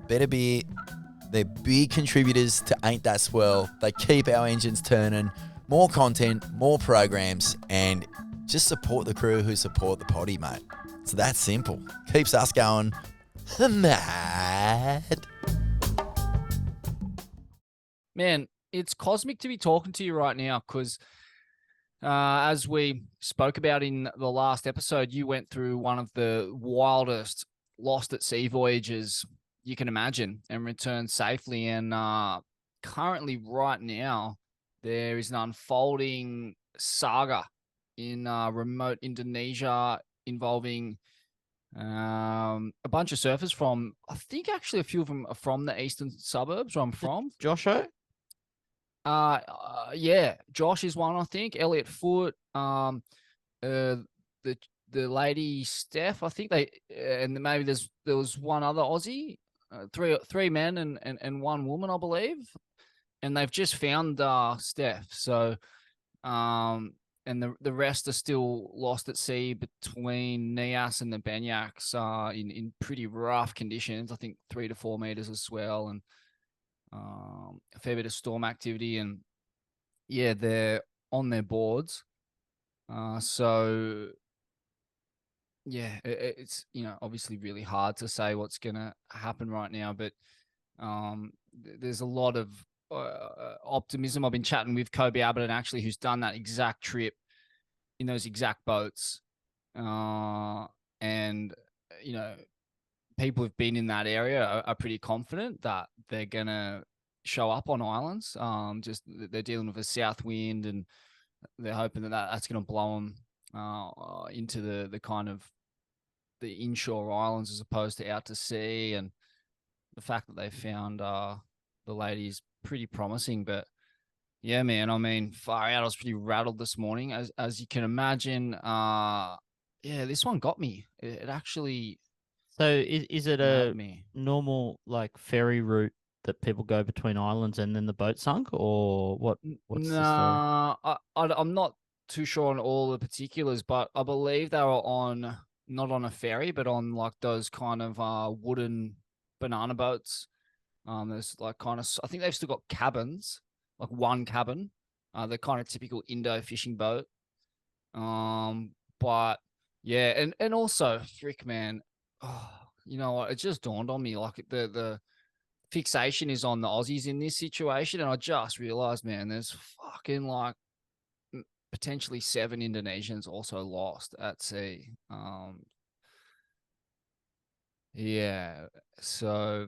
Better Beer, they're big contributors to Ain't That Swell. They keep our engines turning, more content, more programs, and just support the crew who support the potty, mate. It's that simple. Keeps us going mad. Man, it's cosmic to be talking to you right now because as we spoke about in the last episode, you went through one of the wildest lost at sea voyages you can imagine and returned safely. And currently right now, there is an unfolding saga in remote Indonesia involving a bunch of surfers from, I think actually a few of them are from the eastern suburbs where I'm from. Josho? Yeah, Josh is one, I think. Elliot Foote, the lady Steph, I think and maybe there was one other Aussie, three men and one woman, I believe, and they've just found Steph. So, and the rest are still lost at sea between Nias and the Banyaks, in pretty rough conditions. I think 3 to 4 meters of swell and a fair bit of storm activity, and yeah, they're on their boards. So yeah, it's, obviously really hard to say what's going to happen right now, but there's a lot of optimism. I've been chatting with Kobe Abbott, actually, who's done that exact trip in those exact boats. And, people who've been in that area are pretty confident that they're going to show up on islands. Just they're dealing with a south wind, and they're hoping that's going to blow them into the kind of the inshore islands as opposed to out to sea. And the fact that they found the ladies pretty promising. But yeah, man, I mean, far out. I was pretty rattled this morning, as you can imagine. Yeah, this one got me. It actually. So is it a normal like ferry route that people go between islands and then the boat sunk, or what? What's the story? I'm not too sure on all the particulars, but I believe they were not on a ferry, but on like those kind of wooden banana boats. There's like kind of, I think they've still got cabins, like one cabin. The kind of typical Indo fishing boat. But yeah, and also, frick, man. Oh, you know what? It just dawned on me, like the fixation is on the Aussies in this situation, and I just realized, man, there's fucking like potentially 7 Indonesians also lost at sea. Yeah, so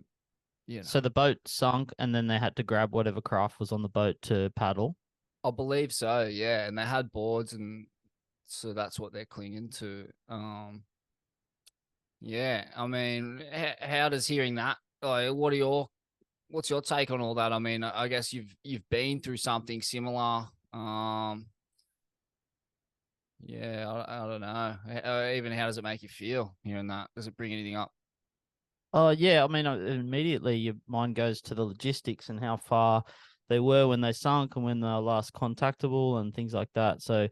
So the boat sunk, and then they had to grab whatever craft was on the boat to paddle. I believe so, yeah, and they had boards, and so that's what they're clinging to. Yeah, I mean, how does hearing that? Like, what's your take on all that? I mean, I guess you've been through something similar. Yeah, I don't know. Even how does it make you feel hearing that? Does it bring anything up? Oh yeah, I mean, immediately your mind goes to the logistics and how far they were when they sunk and when they were last contactable and things like that. So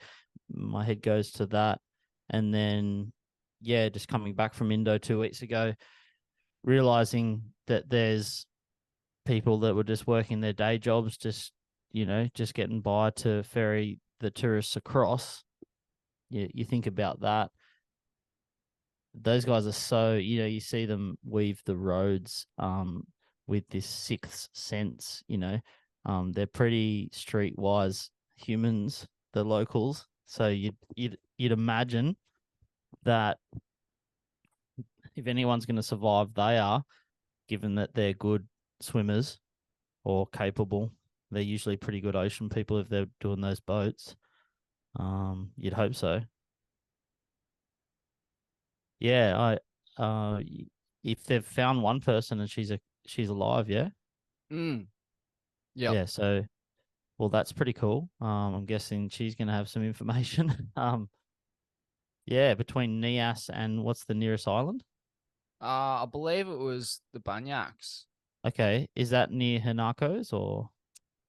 my head goes to that, and then yeah, just coming back from Indo 2 weeks ago, realizing that there's people that were just working their day jobs, just getting by to ferry the tourists across. You think about that. Those guys are so, you see them weave the roads with this sixth sense, they're pretty streetwise humans, the locals. So you'd imagine that if anyone's going to survive, they are, given that they're good swimmers or capable. They're usually pretty good ocean people if they're doing those boats. You'd hope so. Yeah, if they've found one person and she's alive, yeah. Yeah. Yeah. So, well, that's pretty cool. I'm guessing she's gonna have some information. Yeah, between Nias and what's the nearest island? I believe it was the Banyaks. Okay, is that near Hanakos or?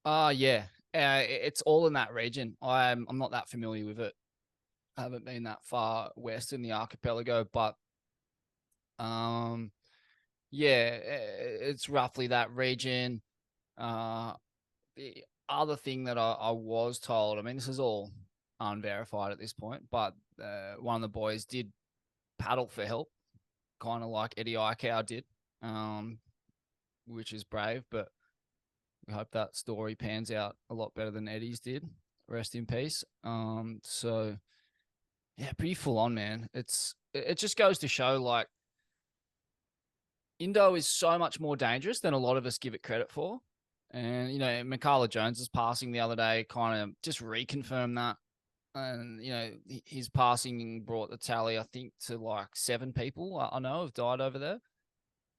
Yeah. It's all in that region. I'm not that familiar with it. I haven't been that far west in the archipelago, but Yeah, it's roughly that region. The other thing that I was told, I mean, this is all unverified at this point, but one of the boys did paddle for help, kind of like Eddie Aikau did, which is brave, but we hope that story pans out a lot better than Eddie's did. Rest in peace. So yeah, pretty full on, man. It just goes to show, like, Indo is so much more dangerous than a lot of us give it credit for. And, you know, Michaela Jones's passing the other day kind of just reconfirmed that. And, you know, his passing brought the tally, I think, to like 7 people I know have died over there,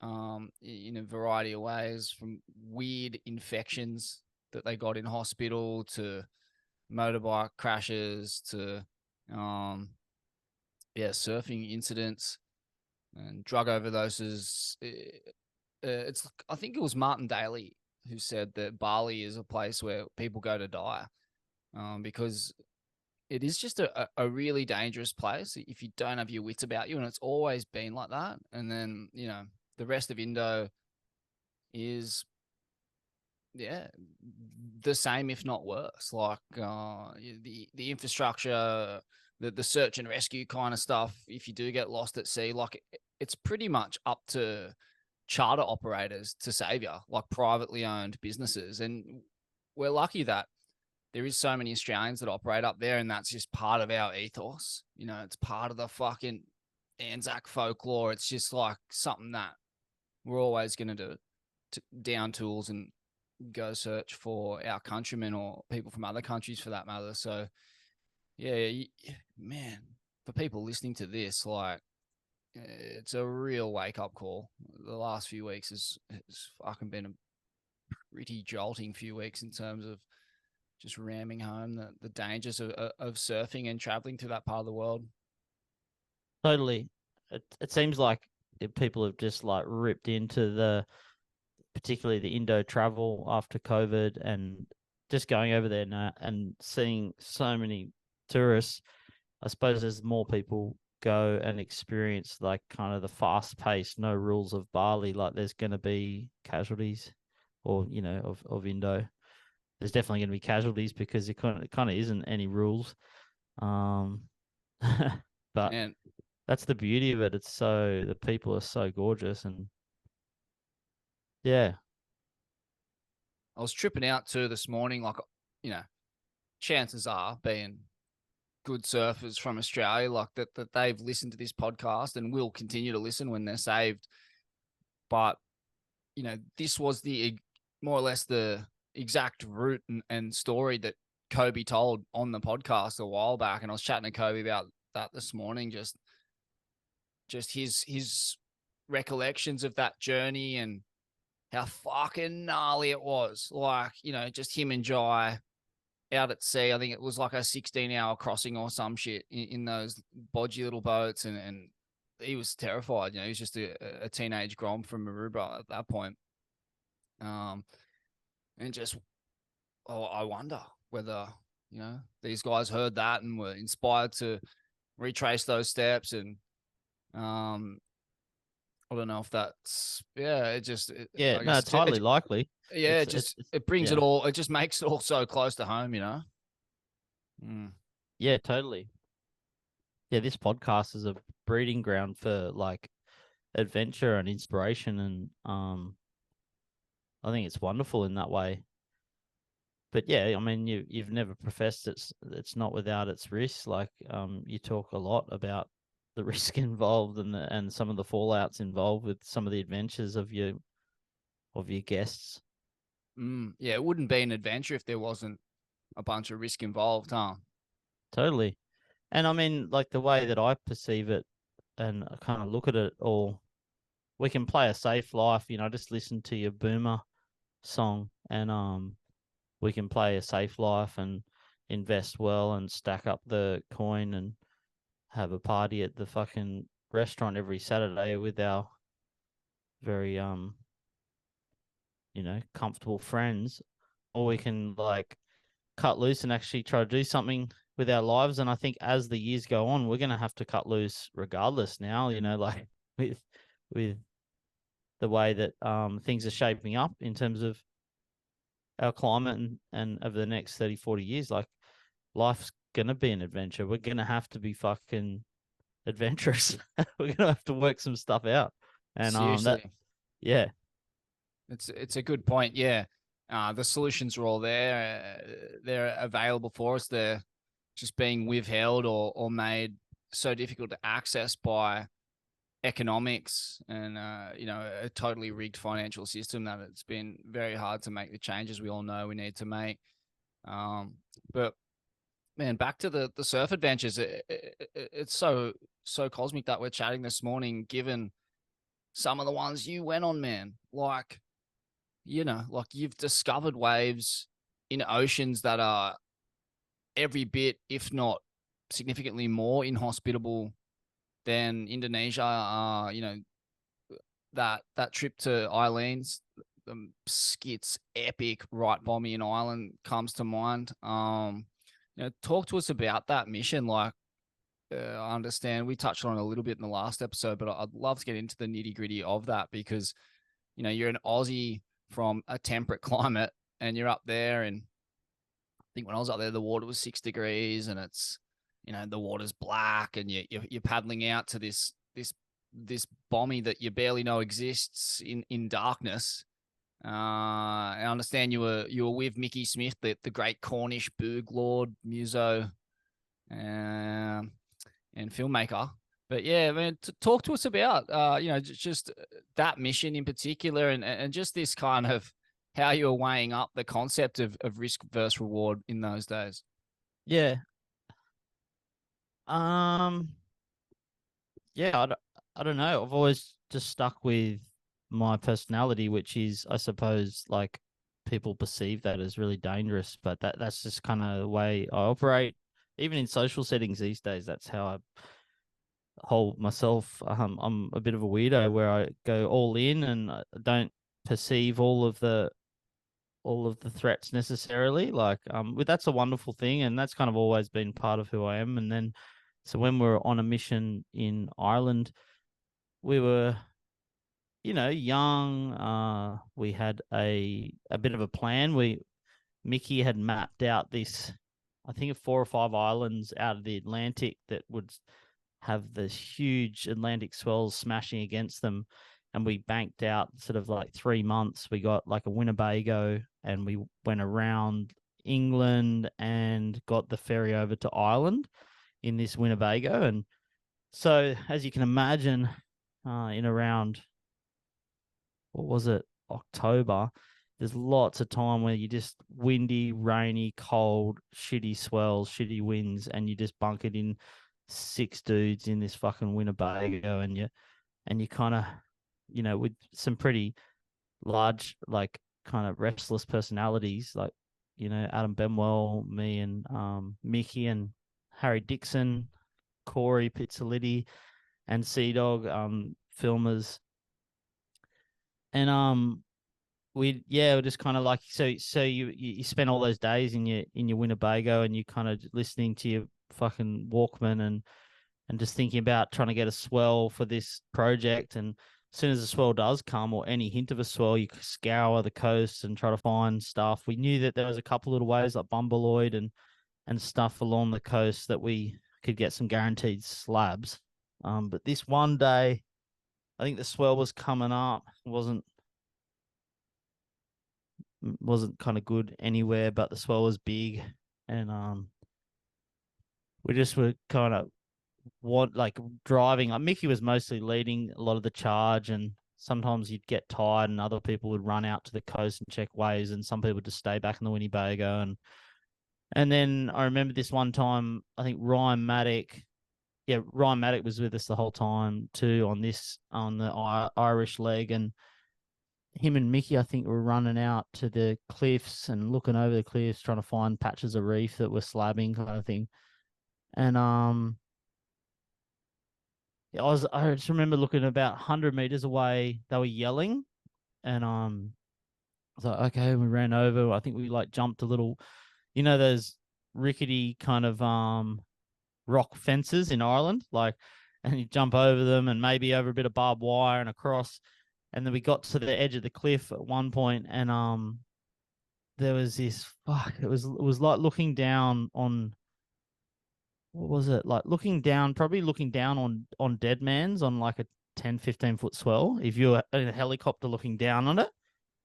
in a variety of ways, from weird infections that they got in hospital to motorbike crashes to, surfing incidents and drug overdoses. It's, I think it was Martin Daly who said that Bali is a place where people go to die, because it is just a really dangerous place if you don't have your wits about you, and it's always been like that. And then, you know, the rest of Indo is, yeah, the same, if not worse. Like, the infrastructure, the search and rescue kind of stuff, if you do get lost at sea, like, it's pretty much up to charter operators to save you, like privately owned businesses. And we're lucky that there is so many Australians that operate up there, and that's just part of our ethos. You know, it's part of the fucking Anzac folklore. It's just like something that we're always going to do, down tools and go search for our countrymen or people from other countries for that matter. So, yeah, man, for people listening to this, like, it's a real wake-up call. The last few weeks has fucking been a pretty jolting few weeks in terms of just ramming home the dangers of surfing and traveling to that part of the world. Totally. It seems like people have just like ripped into particularly the Indo travel after COVID, and just going over there now and seeing so many tourists. I suppose as more people go and experience like kind of the fast paced, no rules of Bali, like there's going to be casualties, or, you know, of Indo. There's definitely going to be casualties because it kind of isn't any rules. But And that's the beauty of it. The people are so gorgeous, and yeah. I was tripping out too this morning, like, you know, chances are, being good surfers from Australia, like that they've listened to this podcast and will continue to listen when they're saved. But, you know, this was the more or less the exact route and story that Kobe told on the podcast a while back. And I was chatting to Kobe about that this morning, just his recollections of that journey and how fucking gnarly it was. Like, you know, just him and Jai out at sea. I think it was like a 16-hour crossing or some shit in those bodgy little boats. And he was terrified. You know, he was just a teenage Grom from Maroubra at that point. And just, I wonder whether, you know, these guys heard that and were inspired to retrace those steps. And I don't know if that's, I guess No, it's highly likely. Yeah, it brings it all. It just makes it all so close to home, you know. Yeah, totally. Yeah, this podcast is a breeding ground for like adventure and inspiration, and I think it's wonderful in that way. But yeah, I mean, you've never professed it's not without its risks. Like, you talk a lot about the risk involved and some of the fallouts involved with some of the adventures of your guests. Yeah, it wouldn't be an adventure if there wasn't a bunch of risk involved, huh? Totally. And I mean, like the way that I perceive it and I kind of look at it all, we can play a safe life, you know, just listen to your boomer song, and we can play a safe life and invest well and stack up the coin and have a party at the fucking restaurant every Saturday with our very comfortable friends, or we can like cut loose and actually try to do something with our lives. And I think as the years go on, we're going to have to cut loose regardless now, you know, like with the way that things are shaping up in terms of our climate and over the next 30, 40 years. Like, life's going to be an adventure. We're going to have to be fucking adventurous. We're going to have to work some stuff out. And Seriously. yeah. It's a good point. Yeah. The solutions are all there. They're available for us. They're just being withheld or made so difficult to access by economics and a totally rigged financial system that it's been very hard to make the changes we all know we need to make. But man, back to the surf adventures. It's so cosmic that we're chatting this morning, given some of the ones you went on, man. Like, like you've discovered waves in oceans that are every bit, if not significantly more inhospitable than Indonesia. That trip to Aileens, the Skit's epic right Bombay Island comes to mind. Talk to us about that mission. Like, I understand we touched on it a little bit in the last episode, but I'd love to get into the nitty gritty of that because, you're an Aussie from a temperate climate and you're up there. And I think when I was up there, the water was 6 degrees and it's, the water's black and you're paddling out to this bommy that you barely know exists in darkness. I understand you were with Mickey Smith, the great Cornish boog lord, muso, and filmmaker. But yeah, man, talk to us about just that mission in particular, and just this kind of how you're weighing up the concept of risk versus reward in those days. Yeah. Yeah, I don't know. I've always just stuck with my personality, which is, I suppose, like, people perceive that as really dangerous, but that's just kind of the way I operate. Even in social settings these days, that's how I hold myself. I'm a bit of a weirdo where I go all in and I don't perceive all of the threats necessarily. Like, that's a wonderful thing, and that's kind of always been part of who I am. And then, so when we were on a mission in Ireland, we were, young. We had a bit of a plan. Mickey had mapped out this, I think, 4 or 5 islands out of the Atlantic that would have this huge Atlantic swells smashing against them. And we banked out sort of like 3 months. We got like a Winnebago and we went around England and got the ferry over to Ireland in this Winnebago. And so, as you can imagine, in around, what was it, October, there's lots of time where you're just windy, rainy, cold, shitty swells, shitty winds, and you just bunkered in 6 dudes in this fucking Winnebago, and you kind of, with some pretty large, like, kind of restless personalities, like, Adam Benwell, me, and Mickey and Harry Dixon, Corey Pizzoliti, and Sea Dog, filmers, and we're just kind of like, so you spend all those days in your Winnebago and you kind of listening to your fucking Walkman and just thinking about trying to get a swell for this project. And as soon as the swell does come, or any hint of a swell, you scour the coast and try to find stuff. We knew that there was a couple little waves like Bumbleoid and stuff along the coast that we could get some guaranteed slabs. But this one day, I think the swell was coming up. Wasn't kind of good anywhere, but the swell was big, and we just were kind of driving. Like, Mickey was mostly leading a lot of the charge, and sometimes you'd get tired and other people would run out to the coast and check waves, and some people would just stay back in the Winnebago. And then I remember this one time, I think Ryan Maddock was with us the whole time too on the Irish leg, and him and Mickey, I think, were running out to the cliffs and looking over the cliffs, trying to find patches of reef that were slabbing, kind of thing. And I just remember looking about 100 meters away, they were yelling, and I was like, okay, we ran over. I think we jumped a little, those rickety kind of rock fences in Ireland, and you jump over them and maybe over a bit of barbed wire and across. And then we got to the edge of the cliff at one point, and there was this it was like looking down on, what was it, like looking down on dead man's on like a 10-15 foot swell if you're in a helicopter looking down on it,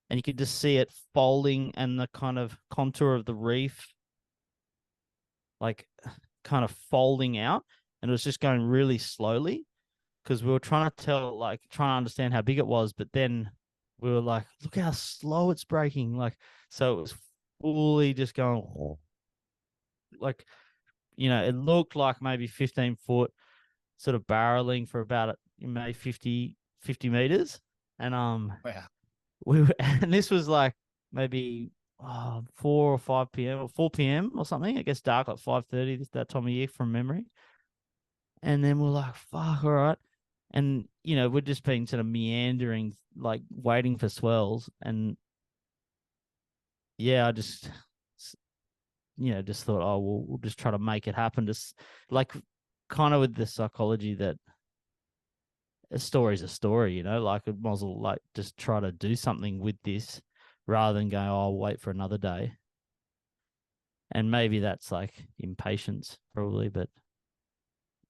and you could just see it folding and the kind of contour of the reef like kind of folding out, and it was just going really slowly because we were trying to understand how big it was, but then we were like, look how slow it's breaking. Like, so it was fully just going like, it looked like maybe 15 foot sort of barreling for about maybe 50 meters. And Wow. and this was like maybe 4 or 5 p.m. or 4 p.m. or something. It gets dark like 5:30 that time of year from memory. And then we're like, fuck, all right. And, we're just being sort of meandering, like waiting for swells. And yeah, I just thought, oh, we'll just try to make it happen. Just like kind of with the psychology that a story's a story, like a muzzle, like just try to do something with this rather than go, oh, I'll wait for another day. And maybe that's like impatience probably, but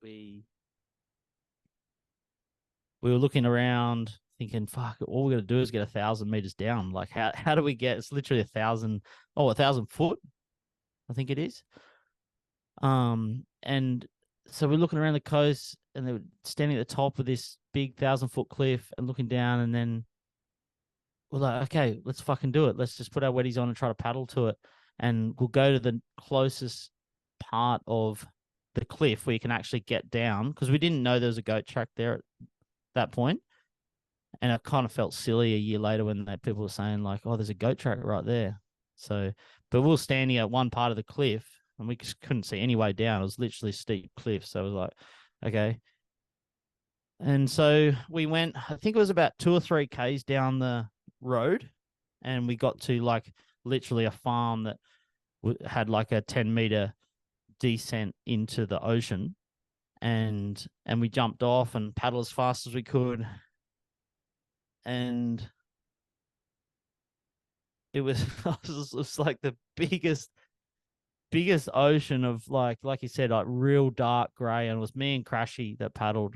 we were looking around thinking, fuck, all we got to do is get 1,000 meters down. Like how do we get, it's literally 1,000 foot, I think it is. And so we're looking around the coast, and they were standing at the top of this big 1,000-foot cliff and looking down, and then we're like, okay, let's fucking do it. Let's just put our wetties on and try to paddle to it. And we'll go to the closest part of the cliff where you can actually get down, because we didn't know there was a goat track there at that point. And I kind of felt silly a year later when people were saying like, oh, there's a goat track right there. So, but we were standing at one part of the cliff and we just couldn't see any way down. It was literally a steep cliff. So I was like, okay. And so we went, I think it was about 2 or 3 Ks down the road, and we got to like literally a farm that had like a 10-meter descent into the ocean. And we jumped off and paddled as fast as we could. And it was, it was like the biggest ocean of like you said, like real dark gray. And it was me and Crashy that paddled.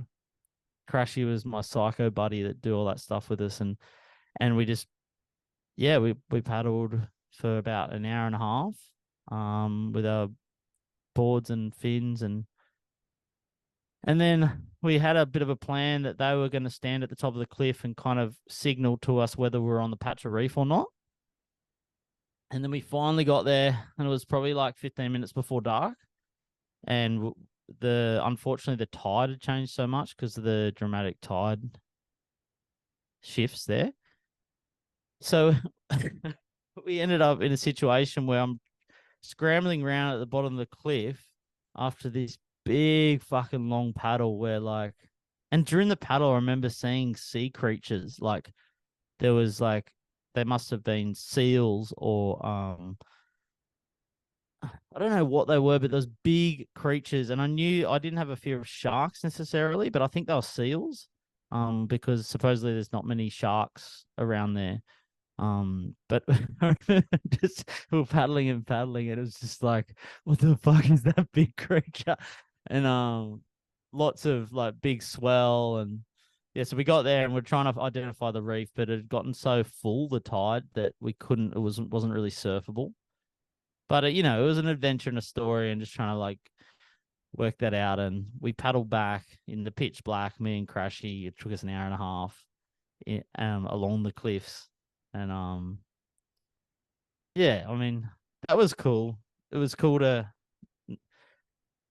Crashy was my psycho buddy that do all that stuff with us. And we just, yeah, we paddled for about an hour and a half, with our boards and fins. And then we had a bit of a plan that they were going to stand at the top of the cliff and kind of signal to us whether we were on the patch of reef or not. And then we finally got there, and it was probably like 15 minutes before dark. And unfortunately, the tide had changed so much because of the dramatic tide shifts there. So we ended up in a situation where I'm scrambling around at the bottom of the cliff after this big fucking long paddle where like, and during the paddle, I remember seeing sea creatures. Like there was like, they must have been seals or, I don't know what they were, but those big creatures. And I knew I didn't have a fear of sharks necessarily, but I think they were seals, because supposedly there's not many sharks around there. But just we were paddling, and it was just like, what the fuck is that big creature? And lots of like big swell, and yeah, so we got there and we're trying to identify the reef, but it had gotten so full, the tide, that we couldn't, it wasn't really surfable. But it was an adventure and a story, and just trying to like work that out. And we paddled back in the pitch black, me and Crashy. It took us an hour and a half along the cliffs. And yeah, I mean, that was cool. It was cool to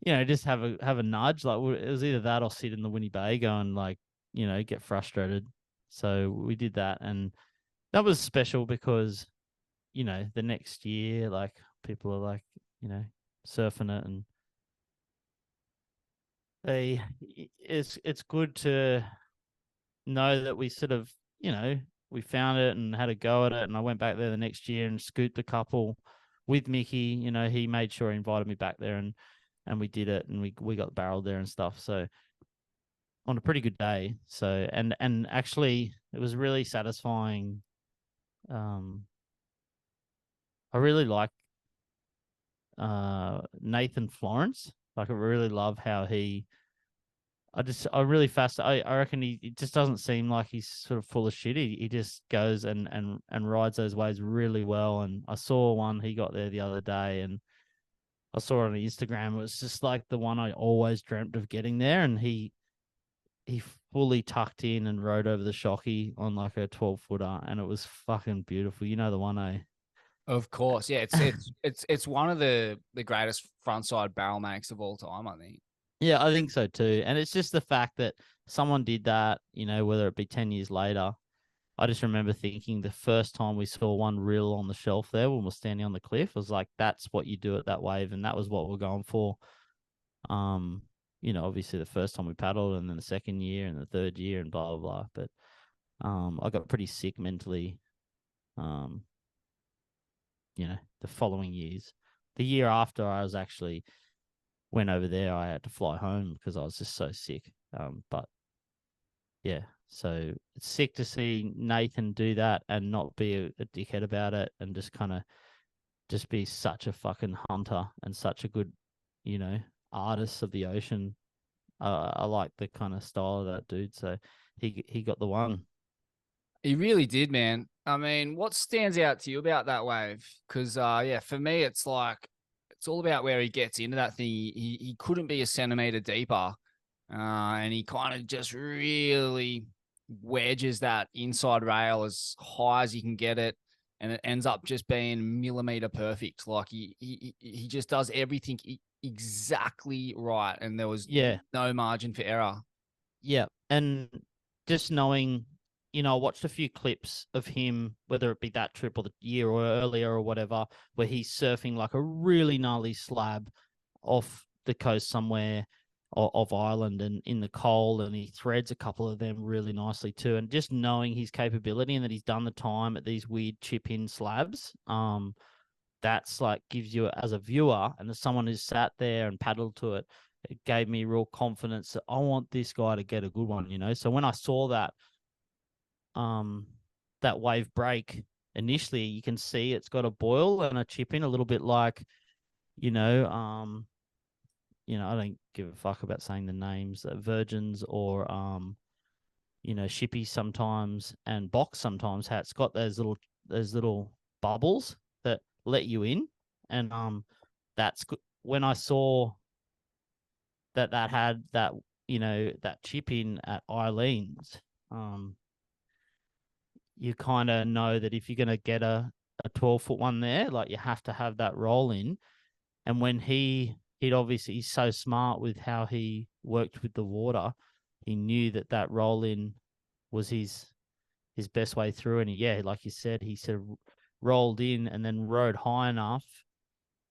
just have a nudge. Like it was either that or sit in the Winnebago and like get frustrated. So we did that, and that was special because the next year, like people are like surfing it, and it's good to know that we sort of we found it and had a go at it. And I went back there the next year and scooped a couple with Mickey. He made sure he invited me back there, and we did it, and we got barreled there and stuff. So on a pretty good day. So and actually it was really satisfying. I really like Nathan Florence. Like I really love how I really fast. I reckon he it just doesn't seem like he's sort of full of shit. He just goes and rides those waves really well. And I saw one he got there the other day, and I saw it on Instagram. It was just like the one I always dreamt of getting there, and he fully tucked in and rode over the shocky on like a 12-footer, and it was fucking beautiful. You know the one, eh? Of course, yeah. It's one of the greatest frontside barrel makes of all time, I think. Yeah, I think so too. And it's just the fact that someone did that, whether it be 10 years later. I just remember thinking the first time we saw one reel on the shelf there when we're standing on the cliff, was like, that's what you do at that wave. And that was what we're going for. Obviously the first time we paddled, and then the second year and the third year and blah, blah, blah. But I got pretty sick mentally, the following years. The year after I was actually went over there, I had to fly home because I was just so sick. But yeah, so it's sick to see Nathan do that and not be a dickhead about it, and just kind of just be such a fucking hunter and such a good, artist of the ocean. I like the kind of style of that dude. So he got the one. He really did, man. I mean, what stands out to you about that wave? Because for me, it's like it's all about where he gets into that thing. He couldn't be a centimeter deeper, and he kind of just really wedges that inside rail as high as he can get it, and it ends up just being millimeter perfect. Like he just does everything exactly right, and there was no margin for error. Yeah, and just knowing, I watched a few clips of him, whether it be that trip or the year or earlier or whatever, where he's surfing like a really gnarly slab off the coast somewhere of Ireland and in the cold, and he threads a couple of them really nicely too. And just knowing his capability and that he's done the time at these weird chip-in slabs, that's like gives you, as a viewer and as someone who's sat there and paddled to it, it gave me real confidence that I want this guy to get a good one, So when I saw that wave break initially, you can see it's got a boil and a chip in, a little bit like, I don't give a fuck about saying the names, Virgins or Shippies sometimes, and Box sometimes. How it's got those little bubbles that let you in, and that's good. When I saw that had that that chip in at Aileens, you kind of know that if you're going to get a 12-foot one there, like you have to have that roll in. And when he'd obviously, he's so smart with how he worked with the water, he knew that roll in was his best way through. And like you said, he sort of rolled in and then rode high enough,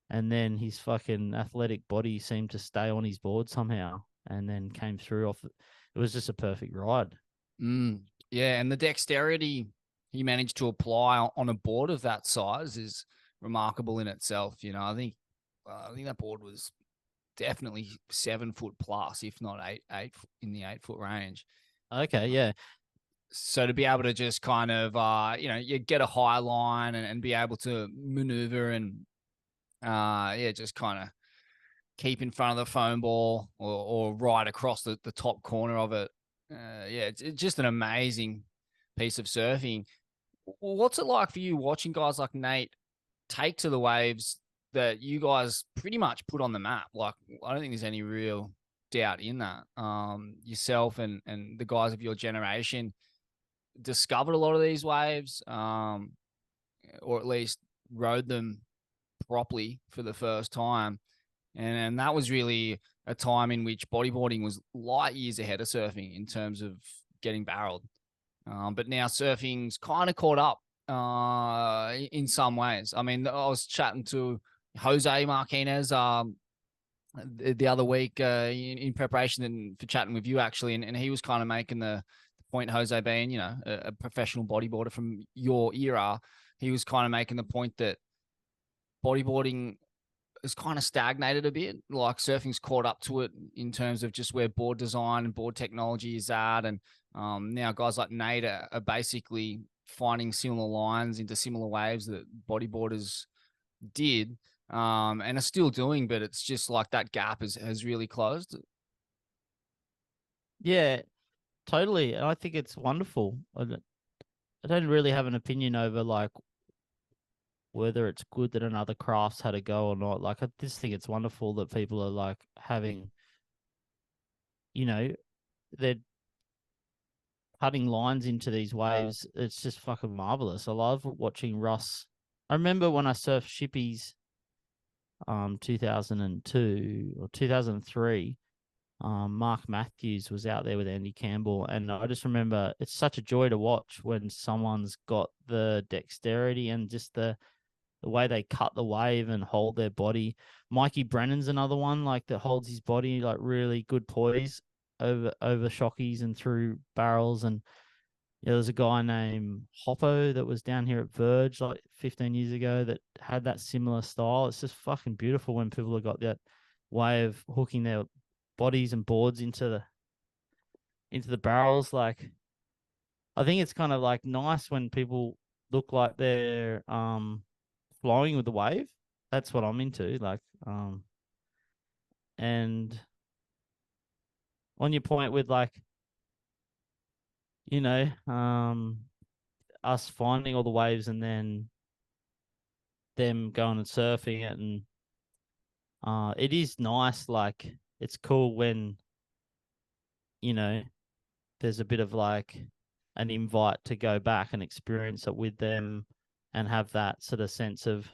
and then his fucking athletic body seemed to stay on his board somehow, and then came through off. It was just a perfect ride. Yeah, and the dexterity he managed to apply on a board of that size is remarkable in itself. I think that board was definitely 7 foot plus, if not eight in the 8 foot range. Okay, yeah. So to be able to just kind of you get a high line and be able to maneuver and just kind of keep in front of the foam ball or right across the top corner of it. It's just an amazing piece of surfing. What's it like for you watching guys like Nate take to the waves that you guys pretty much put on the map? Like, I don't think there's any real doubt in that. Yourself and the guys of your generation discovered a lot of these waves, or at least rode them properly for the first time. And that was really a time in which bodyboarding was light years ahead of surfing in terms of getting barreled. But now surfing's kind of caught up in some ways. I mean, I was chatting to Jose Martinez the other week in preparation and for chatting with you, actually, and he was kind of making the point, Jose being, a professional bodyboarder from your era, he was kind of making the point that bodyboarding it's kind of stagnated a bit. Like surfing's caught up to it in terms of just where board design and board technology is at. And now guys like Nate are basically finding similar lines into similar waves that bodyboarders did and are still doing, but it's just like that gap has really closed. Yeah, totally. And I think it's wonderful. I don't really have an opinion over like whether it's good that another craft's had a go or not. Like, I just think it's wonderful that people are like having, you know, they're cutting lines into these waves. It's just fucking marvelous. I love watching Ross. I remember when I surfed Shippies 2002 or 2003, Mark Matthews was out there with Andy Campbell, and I just remember it's such a joy to watch when someone's got the dexterity and just the way they cut the wave and hold their body. Mikey Brennan's another one like that holds his body like really good poise over shockies and through barrels. And there was a guy named Hoppo that was down here at Verge like 15 years ago that had that similar style. It's just fucking beautiful when people have got that way of hooking their bodies and boards into the barrels. Like, I think it's kind of like nice when people look like they're flowing with the wave. That's what I'm into. Like, and on your point with like, you know, us finding all the waves and then them going and surfing it, and it is nice. Like, it's cool when, you know, there's a bit of like an invite to go back and experience it with them and have that sort of sense of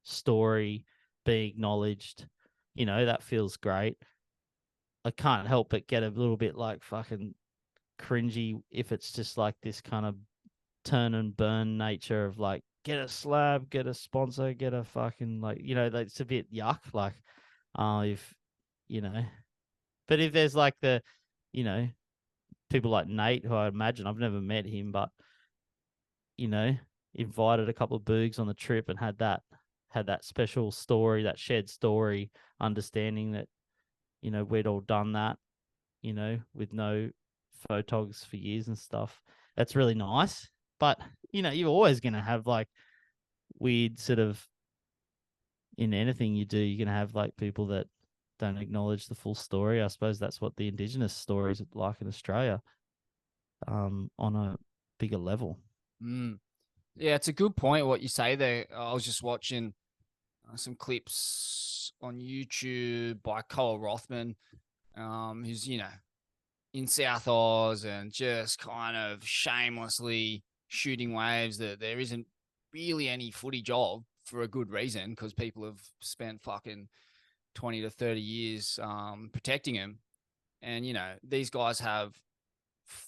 story being acknowledged. You know, that feels great. I can't help but get a little bit like fucking cringy if it's just like this kind of turn and burn nature of like, get a slab, get a sponsor, get a fucking like, you know, it's a bit yuck. Like, if, you know, but if there's like the, you know, people like Nate, who I imagine, I've never met him, but, you know, invited a couple of boogs on the trip and had that special story, that shared story, understanding that, you know, we'd all done that, you know, with no photogs for years and stuff. That's really nice. But, you know, you're always going to have like weird sort of, in anything you do, you're going to have like people that don't acknowledge the full story. I suppose that's what the Indigenous story is like in Australia, on a bigger level. Yeah, it's a good point what you say there. I was just watching some clips on YouTube by Cole Rothman, who's, you know, in South Oz and just kind of shamelessly shooting waves that there isn't really any footage of, for a good reason, because people have spent fucking 20 to 30 years protecting him. And, you know, these guys have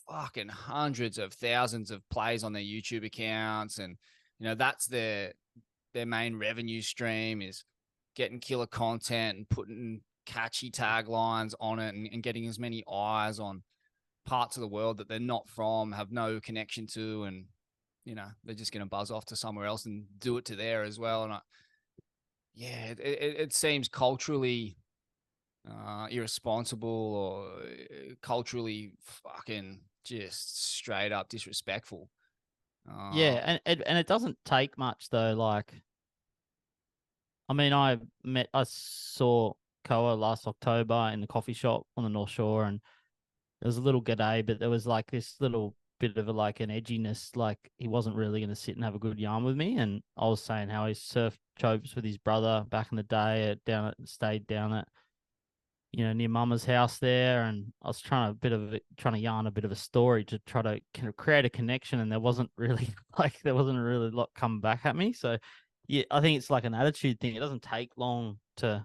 fucking hundreds of thousands of plays on their YouTube accounts. And, you know, that's their main revenue stream, is getting killer content and putting catchy taglines on it and getting as many eyes on parts of the world that they're not from, have no connection to. And, you know, they're just going to buzz off to somewhere else and do it to there as well. And it seems culturally irresponsible or culturally fucking just straight up disrespectful. Yeah, and it doesn't take much though. Like, I mean, I saw Koa last October in the coffee shop on the North Shore, and there was a little g'day, but there was like this little bit of like an edginess. Like, he wasn't really going to sit and have a good yarn with me. And I was saying how he surfed chopes with his brother back in the day stayed down at, you know, near Mama's house there. And I was trying to yarn a bit of a story to try to kind of create a connection. And there wasn't really a lot coming back at me. So yeah, I think it's like an attitude thing. It doesn't take long to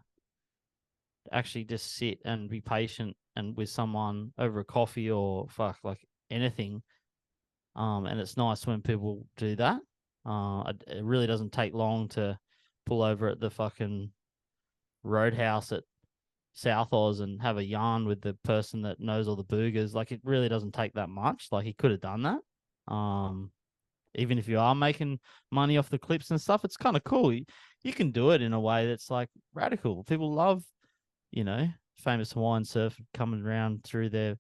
actually just sit and be patient and with someone over a coffee or like anything. And it's nice when people do that. It really doesn't take long to pull over at the fucking Roadhouse at South Oz and have a yarn with the person that knows all the boogers. Like, it really doesn't take that much. Like, he could have done that. Even if you are making money off the clips and stuff, it's kind of cool. you can do it in a way that's like radical. People love, you know, famous Hawaiian surfer coming around through their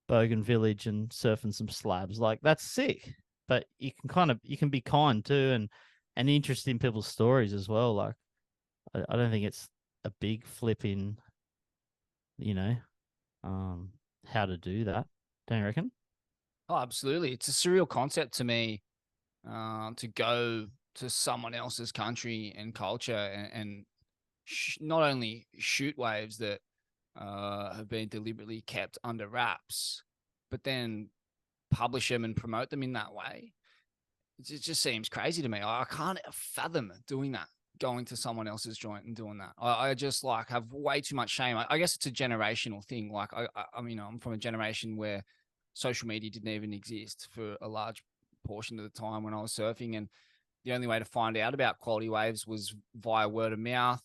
Bogan village and surfing some slabs. Like that's sick. But you can be kind too and interested in people's stories as well. Like I don't think it's a big flip in, you know, how to do that. Don't you reckon? Oh, absolutely. It's a surreal concept to me, to go to someone else's country and culture and not only shoot waves that have been deliberately kept under wraps, but then publish them and promote them in that way. It just seems crazy to me. I can't fathom doing that, going to someone else's joint and doing that. I just like have way too much shame. I guess it's a generational thing. Like I mean, I'm from a generation where social media didn't even exist for a large portion of the time when I was surfing, and the only way to find out about quality waves was via word of mouth,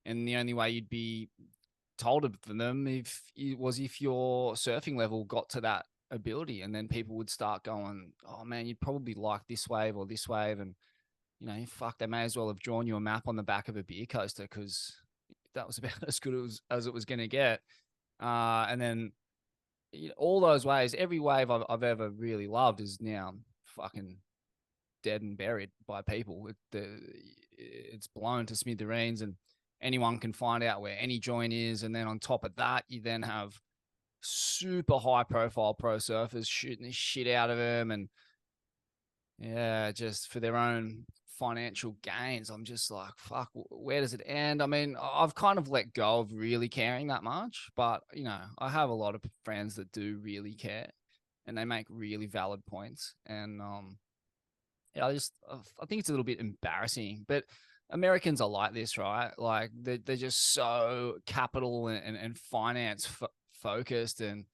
and the only way you'd be told of them if your surfing level got to that ability, and then people would start going, oh man, you'd probably like this wave or this wave, and you know, fuck, they may as well have drawn you a map on the back of a beer coaster because that was about as good as it was going to get. And then you know, all those waves, every wave I've ever really loved is now fucking dead and buried by people. It's blown to smithereens, and anyone can find out where any joint is. And then on top of that, you then have super high profile pro surfers shooting the shit out of them, and yeah, just for their own financial gains. I'm just like, fuck, where does it end? I mean, I've kind of let go of really caring that much, but you know, I have a lot of friends that do really care, and they make really valid points. And yeah, I think it's a little bit embarrassing, but Americans are like this, right? Like they're just so capital and finance focused, and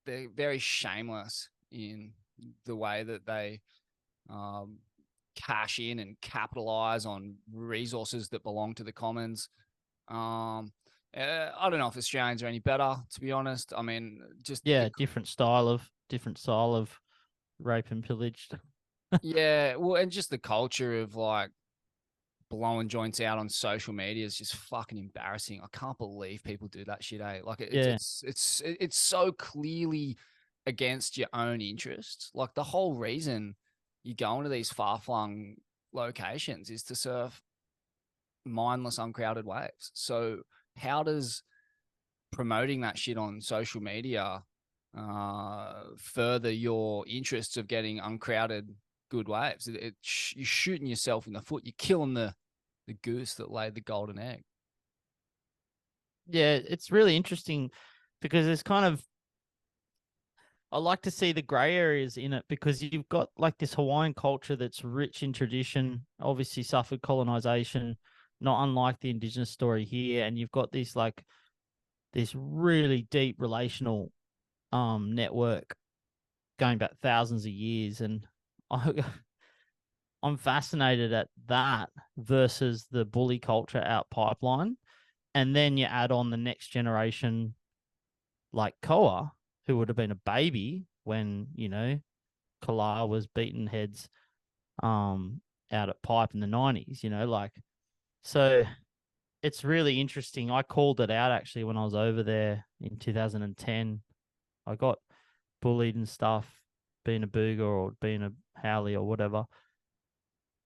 they're very shameless in the way that they cash in and capitalize on resources that belong to the commons. I don't know if Australians are any better, to be honest. I mean, just Yeah, different style of rape and pillage. yeah, well, and just the culture of like blowing joints out on social media is just fucking embarrassing. I can't believe people do that shit. Like Yeah. it's so clearly against your own interests. Like the whole reason you go into these far flung locations is to surf mindless, uncrowded waves. So how does promoting that shit on social media further your interests of getting uncrowded good waves? You're shooting yourself in the foot. You're killing the goose that laid the golden egg. Yeah, it's really interesting because there's kind of, I like to see the gray areas in it because you've got like this Hawaiian culture that's rich in tradition, obviously suffered colonization, not unlike the indigenous story here. And you've got this like this really deep relational network going back thousands of years. And I'm fascinated at that versus the bully culture out pipeline. And then you add on the next generation like Koa, who would have been a baby when, you know, Kala was beating heads out at Pipe in the 90s, you know, like, so it's really interesting. I called it out actually when I was over there in 2010. I got bullied and stuff, being a booger or being a howley or whatever,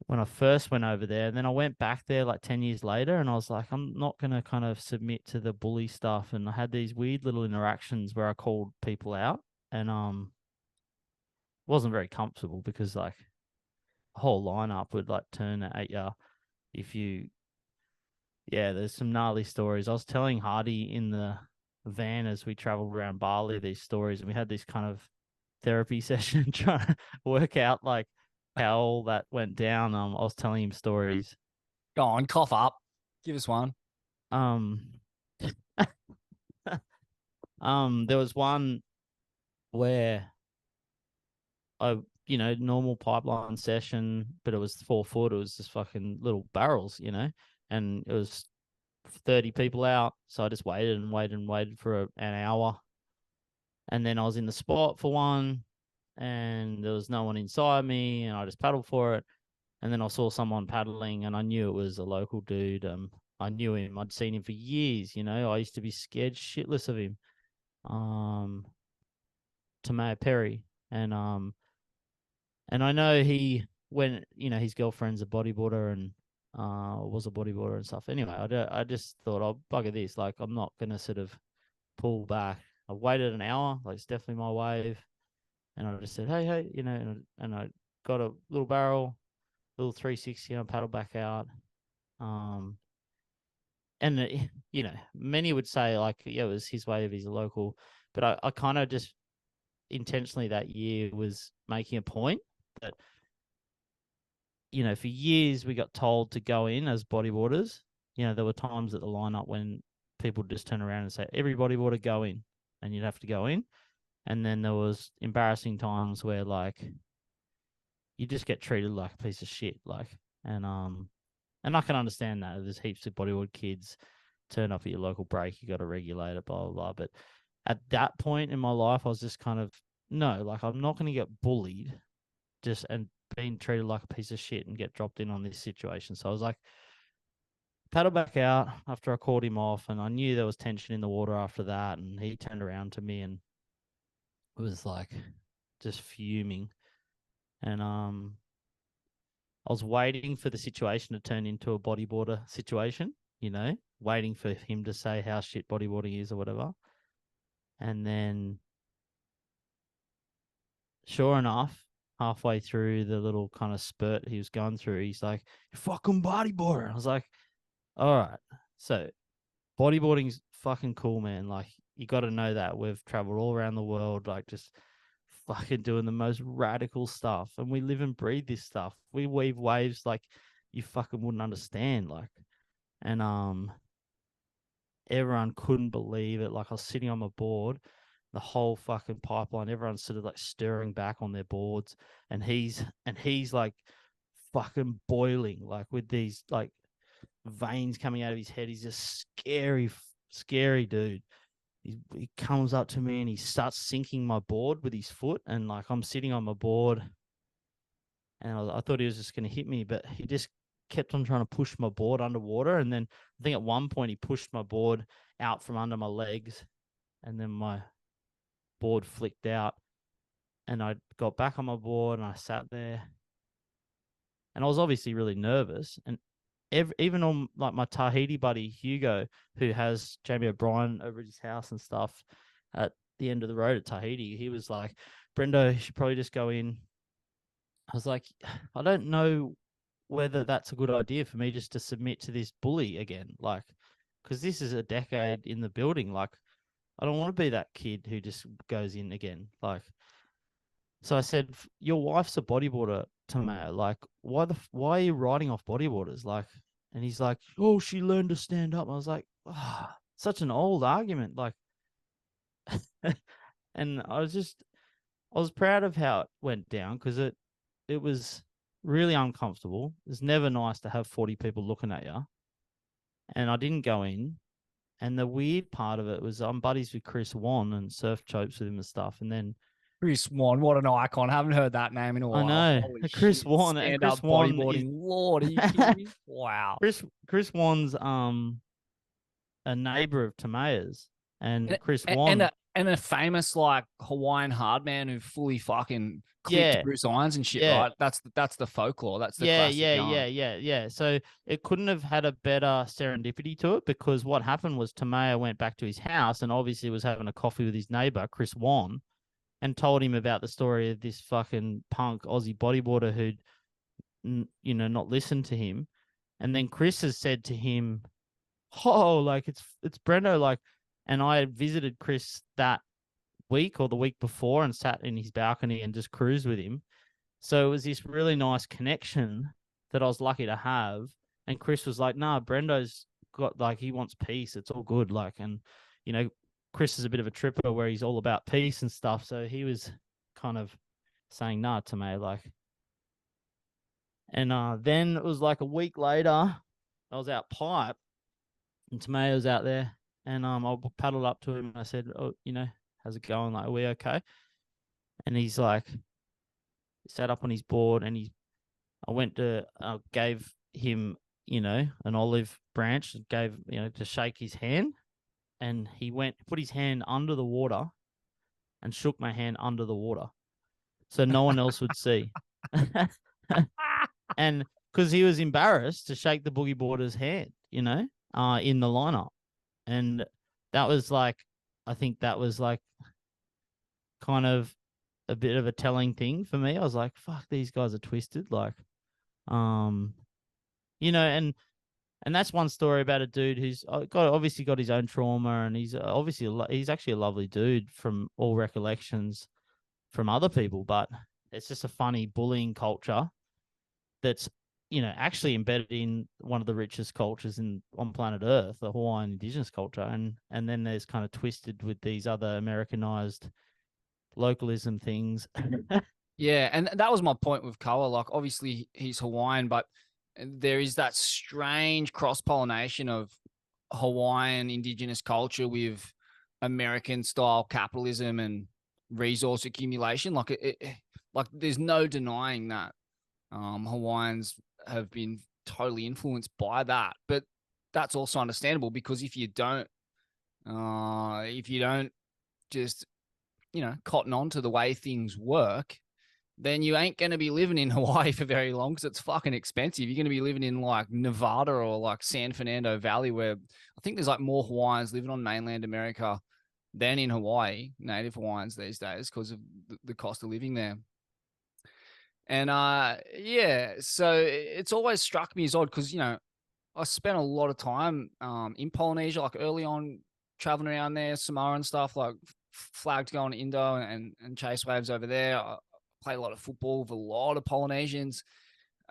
when I first went over there. And then I went back there like 10 years later and I was like, I'm not going to kind of submit to the bully stuff. And I had these weird little interactions where I called people out and wasn't very comfortable because like the whole lineup would like turn at you if you, yeah, there's some gnarly stories. I was telling Hardy in the van as we traveled around Bali these stories, and we had this kind of therapy session trying to work out like how all that went down. I was telling him stories. Go on, cough up. Give us one. Um, there was one where I, you know, normal pipeline session, but it was 4 foot. It was just fucking little barrels, you know, and it was 30 people out. So I just waited and waited and waited for an hour. And then I was in the spot for one and there was no one inside me and I just paddled for it. And then I saw someone paddling, and I knew it was a local dude. I knew him. I'd seen him for years. You know, I used to be scared shitless of him. Tamaya Perry, and I know he when his girlfriend's a bodyboarder and was a bodyboarder and stuff. Anyway, I just thought, I'll bugger this. Like, I'm not gonna sort of pull back. I waited an hour. Like, it's definitely my wave. And I just said, hey, and I got a little barrel, little 360, and I paddled back out. And many would say, like, yeah, it was his wave, he's a local. But I kind of just intentionally that year was making a point that, for years we got told to go in as bodyboarders. There were times at the lineup when people just turn around and say, every bodyboarder go in, and you'd have to go in. And then there was embarrassing times where, like, you just get treated like a piece of shit. Like, and I can understand that. There's heaps of bodyboard kids turn up at your local break. You got to regulate it, blah, blah, blah. But at that point in my life, I was just kind of, no, like, I'm not going to get bullied and being treated like a piece of shit and get dropped in on this situation. So I was like, paddle back out after I called him off, and I knew there was tension in the water after that. And he turned around to me and was like just fuming. And I was waiting for the situation to turn into a bodyboarder situation, waiting for him to say how shit bodyboarding is or whatever. And then, sure enough, halfway through the little kind of spurt he was going through, he's like, "You fucking bodyboarder." I was like, all right. So bodyboarding's fucking cool, man. Like, you got to know that. We've traveled all around the world, like, just fucking doing the most radical stuff. And we live and breathe this stuff. We weave waves like you fucking wouldn't understand. Like, and everyone couldn't believe it. Like, I was sitting on my board, the whole fucking pipeline, everyone's sort of like stirring back on their boards, and he's like fucking boiling, like, with these like veins coming out of his head. He's just scary dude. He comes up to me and he starts sinking my board with his foot, and like, I'm sitting on my board, and I thought he was just going to hit me, but he just kept on trying to push my board underwater. And then I think at one point he pushed my board out from under my legs, and then my board flicked out, and I got back on my board and I sat there, and I was obviously really nervous. And even on like my Tahiti buddy Hugo, who has Jamie O'Brien over at his house and stuff at the end of the road at Tahiti, he was like, "Brendo, you should probably just go in." I was like, I don't know whether that's a good idea for me just to submit to this bully again, like, because this is a decade in the building. Like, I don't want to be that kid who just goes in again. Like, so I said, "Your wife's a bodyboarder, Tomato. Like, why are you writing off bodyboarders?" Like, and he's like, "Oh, she learned to stand up." I was like, oh, such an old argument. Like, and I was proud of how it went down, because it was really uncomfortable. It's never nice to have 40 people looking at you. And I didn't go in. And the weird part of it was I'm buddies with Chris Wan and surf chopes with him and stuff. And then Chris Wan, what an icon. Haven't heard that name in a while. I know Holy Chris shit. Wan and Stand Chris up Wan bodyboarding. is Lord, are you kidding me? Wow. Chris Wan's a neighbor of Tamaya's, and Chris Wan And a famous like Hawaiian hard man who fully fucking clipped yeah Bruce Irons and shit, yeah right? That's the folklore. That's the yeah classic yarn. yeah. So it couldn't have had a better serendipity to it, because what happened was Tamaya went back to his house and obviously was having a coffee with his neighbor Chris Wan, and told him about the story of this fucking punk Aussie bodyboarder who'd not listened to him. And then Chris has said to him, "Oh, like, it's Brendo," like. And I had visited Chris that week or the week before and sat in his balcony and just cruised with him. So it was this really nice connection that I was lucky to have. And Chris was like, "Nah, Brendo's got, like, he wants peace. It's all good." Like, and, Chris is a bit of a tripper where he's all about peace and stuff. So he was kind of saying, "Nah," to me, like. And then it was like a week later, I was out pipe, and Tomeo was out there, and I paddled up to him and I said, "Oh, how's it going? Like, are we okay?" And he's like, he sat up on his board and he I went to gave him, an olive branch, gave, to shake his hand, and he put his hand under the water and shook my hand under the water, so no one else would see. And because he was embarrassed to shake the boogie boarder's hand, in the lineup, and that was like, I think that was like kind of a bit of a telling thing for me. I was like, fuck, these guys are twisted. Like, and that's one story about a dude who's obviously got his own trauma, and he's he's actually a lovely dude from all recollections from other people, but it's just a funny bullying culture that's actually embedded in one of the richest cultures on planet Earth, the Hawaiian indigenous culture, and then there's kind of twisted with these other Americanized localism things. Yeah, and that was my point with Koa. Like, obviously he's Hawaiian, but there is that strange cross-pollination of Hawaiian indigenous culture with American style capitalism and resource accumulation. Like like there's no denying that Hawaiians have been totally influenced by that. But that's also understandable, because if you don't just cotton on to the way things work, then you ain't going to be living in Hawaii for very long, because it's fucking expensive. You're going to be living in like Nevada or like San Fernando Valley, where I think there's like more Hawaiians living on mainland America than in Hawaii, native Hawaiians these days, because of the cost of living there. And so it's always struck me as odd, because I spent a lot of time in Polynesia, like early on, traveling around there, Samoa and stuff, like flagged going to Indo and chase waves over there. I played a lot of football with a lot of Polynesians,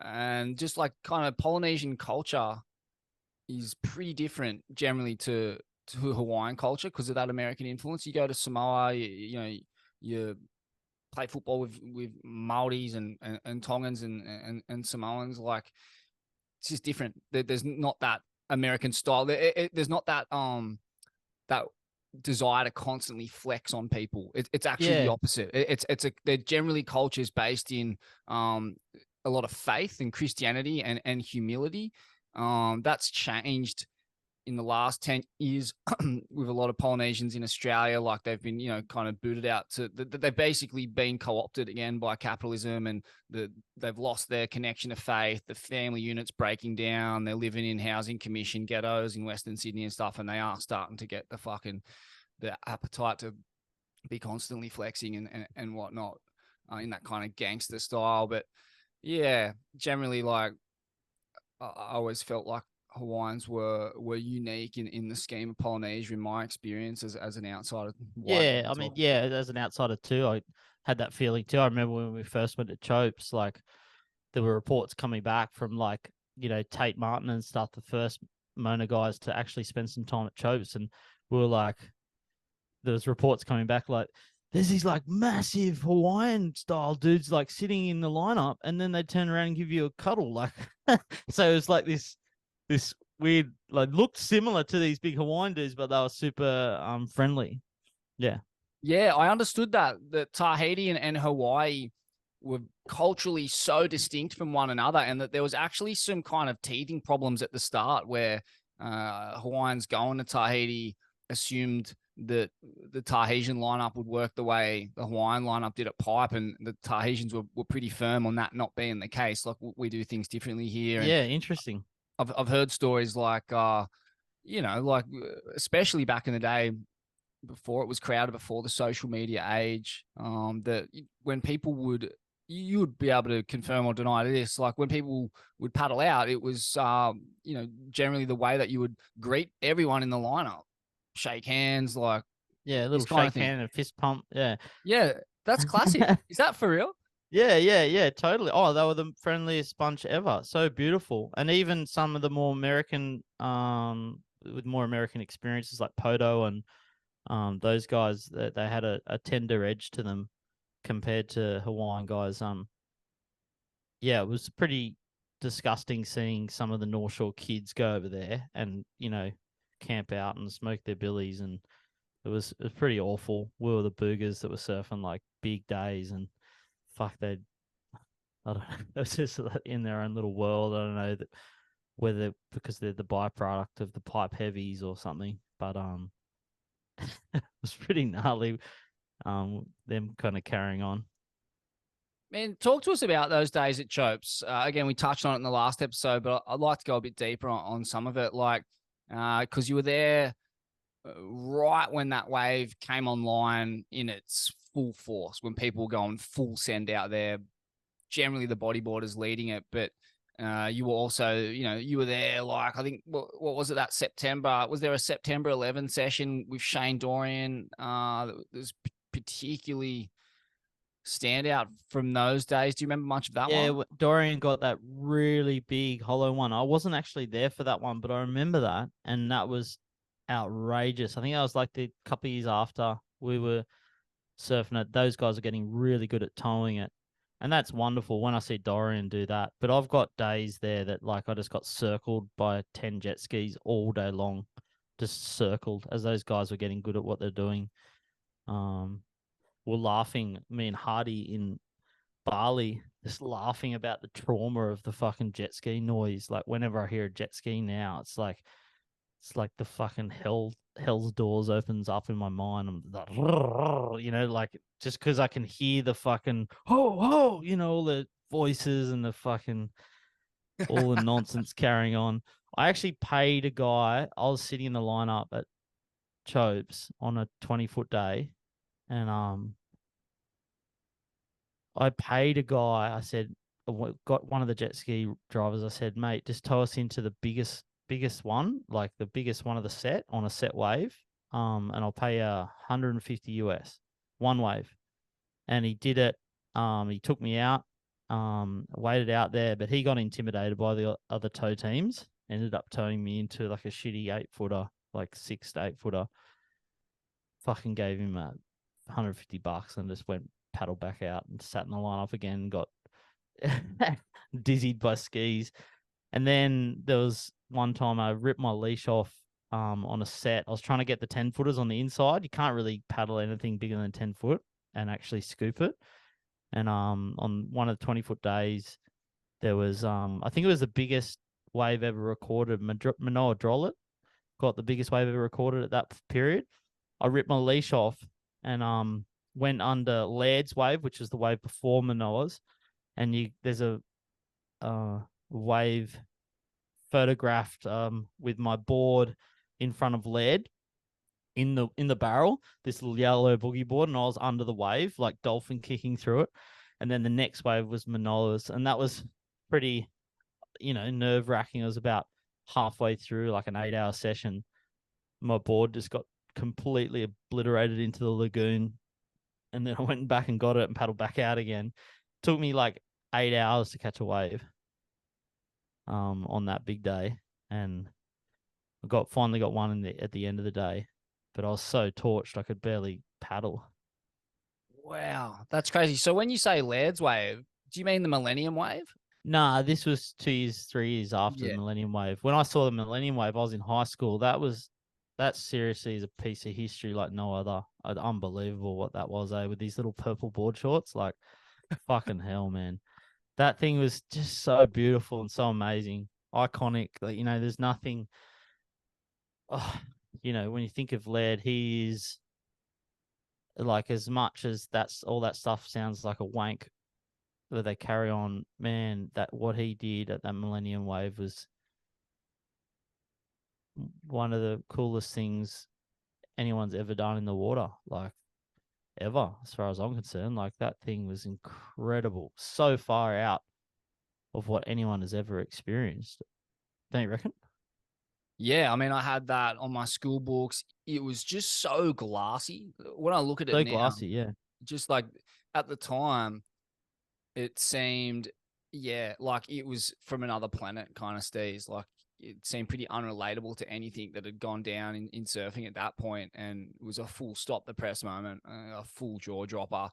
and just like kind of Polynesian culture is pretty different generally to Hawaiian culture because of that American influence. You go to Samoa, you play football with Maoris and Tongans and Samoans. Like, it's just different. There's not that American style. There's not that that desire to constantly flex on people. It's actually the opposite. They're generally cultures based in a lot of faith and Christianity and humility. That's changed in the last 10 years with a lot of Polynesians in Australia. Like, they've been, kind of booted out they've basically been co-opted again by capitalism, and they've lost their connection to faith. The family units breaking down. They're living in housing commission ghettos in Western Sydney and stuff. And they are starting to get the appetite to be constantly flexing and whatnot in that kind of gangster style. But yeah, generally, like, I always felt like Hawaiians were unique in the scheme of Polynesia, in my experience as an outsider. Yeah, I mean, as an outsider too, I had that feeling too. I remember when we first went to Chopes, like, there were reports coming back from, like, Tate Martin and stuff, the first Mona guys to actually spend some time at Chopes, and we were like, there was reports coming back like, there's these like massive Hawaiian style dudes like sitting in the lineup, and then they turn around and give you a cuddle, like. So it was like this weird, like, looked similar to these big Hawaiian dudes, but they were super friendly. Yeah. Yeah, I understood that Tahiti and Hawaii were culturally so distinct from one another, and that there was actually some kind of teething problems at the start where Hawaiians going to Tahiti assumed that the Tahitian lineup would work the way the Hawaiian lineup did at Pipe, and the Tahitians were pretty firm on that not being the case. Like, we do things differently here. Yeah, interesting. I've heard stories like, especially back in the day, before it was crowded, before the social media age, that when people you would be able to confirm or deny this, like, when people would paddle out, it was, generally the way that you would greet everyone in the lineup. Shake hands, like, yeah, a little shake hand and a fist pump. Yeah, that's classic. Is that for real? Yeah, totally. Oh, they were the friendliest bunch ever. So beautiful. And even some of the more American, with more American experiences, like Poto and those guys, that they had a tender edge to them compared to Hawaiian guys. Yeah, it was pretty disgusting seeing some of the North Shore kids go over there and, camp out and smoke their billies, and it was pretty awful. We were the boogers that were surfing like big days, and fuck, I don't know. It's just in their own little world. I don't know that whether because they're the byproduct of the pipe heavies or something. But it was pretty gnarly. Them kind of carrying on. Man, talk to us about those days at Chopes. Again, we touched on it in the last episode, but I'd like to go a bit deeper on some of it, like because you were there right when that wave came online in its full force, when people were going full send out there. Generally, the bodyboarders leading it, but you were also, you were there. Like I think, what was it that September? Was there a September 11 session with Shane Dorian? That was particularly stand out from those days? Do you remember much of that one? Yeah, Dorian got that really big hollow one. I wasn't actually there for that one, but I remember that, and that was outrageous. I think that was like the couple of years after we were surfing it. Those guys are getting really good at towing it, and that's wonderful when I see Dorian do that. But I've got days there that like I just got circled by 10 jet skis all day long, just circled as those guys were getting good at what they're doing. We're laughing, me and Hardy in Bali, just laughing about the trauma of the fucking jet ski noise. Like whenever I hear a jet ski now, it's like the fucking hell's doors opens up in my mind. I'm like, like just because I can hear the fucking all the voices and the fucking all the nonsense carrying on. I actually paid a guy. I was sitting in the lineup at Chopes on a 20-foot day, and I paid a guy. I said, got one of the jet ski drivers. I said, mate, just tow us into the biggest one, like the biggest one of the set on a set wave. And I'll pay you 150 US, one wave. And he did it. He took me out, waited out there, but he got intimidated by the other tow teams. Ended up towing me into like a shitty 8-footer, like 6 to 8-footer. Fucking gave him $150 and just went paddle back out and sat in the lineup again, got dizzied by skis. And then there was one time I ripped my leash off on a set. I was trying to get the 10-footers on the inside. You can't really paddle anything bigger than 10 foot and actually scoop it. And on one of the 20-foot days, there was I think it was the biggest wave ever recorded. Manoa Drollet got the biggest wave ever recorded at that period. I ripped my leash off and went under Laird's wave, which is the wave before Manoa's, and there's a wave photographed with my board in front of Laird in the barrel, this little yellow boogie board, and I was under the wave, like dolphin kicking through it. And then the next wave was Manoa's, and that was pretty, nerve-wracking. It was about halfway through like an 8-hour session. My board just got completely obliterated into the lagoon, and then I went back and got it and paddled back out again. Took me like 8 hours to catch a wave on that big day, and I finally got one at the end of the day, but I was so torched I could barely paddle. Wow, that's crazy. So when you say Laird's wave, do you mean the Millennium wave? Nah, this was 2 years, 3 years after the Millennium wave. When I saw the Millennium wave, I was in high school. That seriously is a piece of history like no other. Unbelievable what that was, with these little purple board shorts. Like, fucking hell, man. That thing was just so beautiful and so amazing. Iconic. Like, there's nothing. Oh, when you think of Laird, he is like, as much as all that stuff sounds like a wank that they carry on, man, that what he did at that Millennium wave was one of the coolest things anyone's ever done in the water, like ever, as far as I'm concerned. Like, that thing was incredible, so far out of what anyone has ever experienced. Don't you reckon? Yeah, I mean, I had that on my school books. It was just so glassy. When I look at it So now, glassy, yeah. just like at the time, it seemed, like it was from another planet kind of steez. Like, it seemed pretty unrelatable to anything that had gone down in surfing at that point, and it was a full stop the press moment, a full jaw dropper.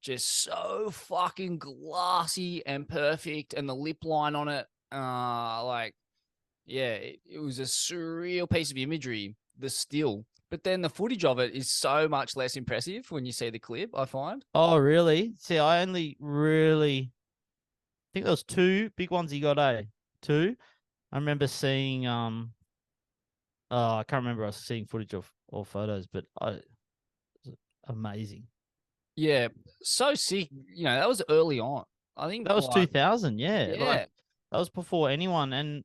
Just so fucking glassy and perfect, and the lip line on it, it was a surreal piece of imagery, the still. But then the footage of it is so much less impressive when you see the clip, I find. Oh, really? See, I only really think there was 2 big ones he got, 2. I remember seeing I can't remember us seeing footage or photos, but amazing. Yeah, so sick. You know, that was early on. I think That was 2000, yeah. Yeah. Like, that was before anyone, and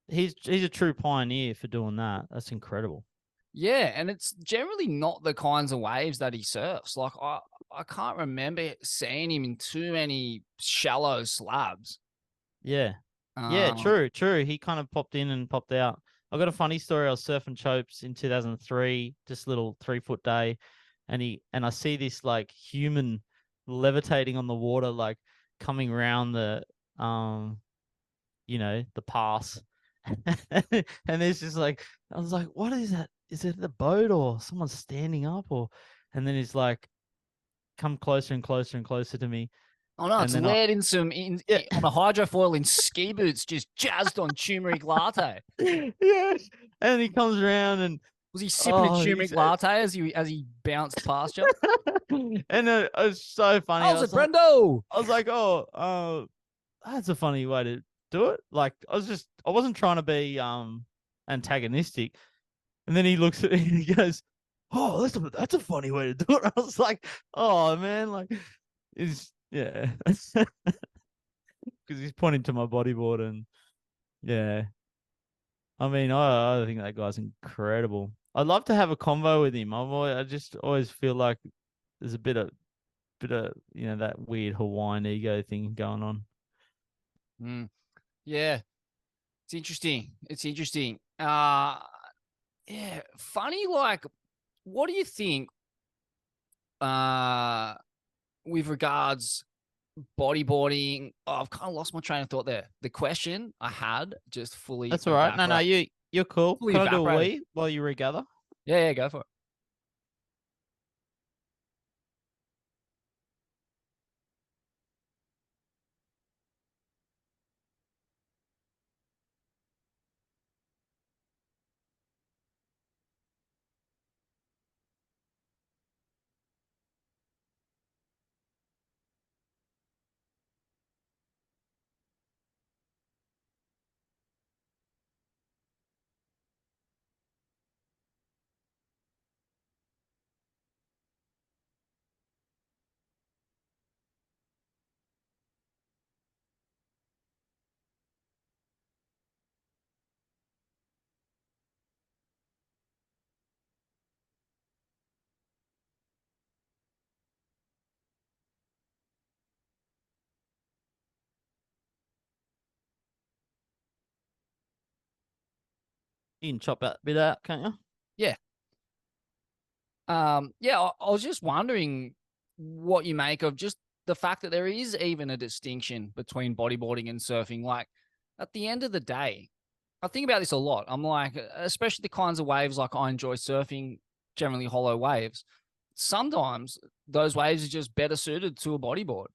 he's a true pioneer for doing that. That's incredible. Yeah, and it's generally not the kinds of waves that he surfs. Like I can't remember seeing him in too many shallow slabs. Yeah. Yeah, true. He kind of popped in and popped out. I got a funny story. I was surfing Chopes in 2003, just a little 3-foot day, and I see this like human levitating on the water, like coming around the the pass. And there's just like, I was like, what is that? Is it the boat or someone standing up? And then he's like, come closer and closer and closer to me. Oh no, it's led in on a hydrofoil in ski boots, just jazzed on turmeric latte. Yeah, and he comes around and was he sipping a turmeric latte as he bounced past you? And it was so funny. How's it, Brendo? I was like, oh, that's a funny way to do it. Like, I wasn't trying to be antagonistic. And then he looks at me and he goes, oh, that's a funny way to do it. I was like, oh man, like, yeah, because he's pointing to my bodyboard, and yeah, I mean, I think that guy's incredible. I'd love to have a convo with him. I just always feel like there's a bit of that weird Hawaiian ego thing going on. Yeah, it's interesting. Yeah, funny. Like, what do you think? With regards bodyboarding, I've kind of lost my train of thought there. The question I had just fully. That's all right. No, you're cool. Can I do a wee while you regather? Yeah, go for it. You can chop that bit out, can't you? Yeah. Yeah, I was just wondering what you make of just the fact that there is even a distinction between bodyboarding and surfing. Like, at the end of the day, I think about this a lot. I'm like, especially the kinds of waves like I enjoy surfing, generally hollow waves. Sometimes those waves are just better suited to a bodyboard.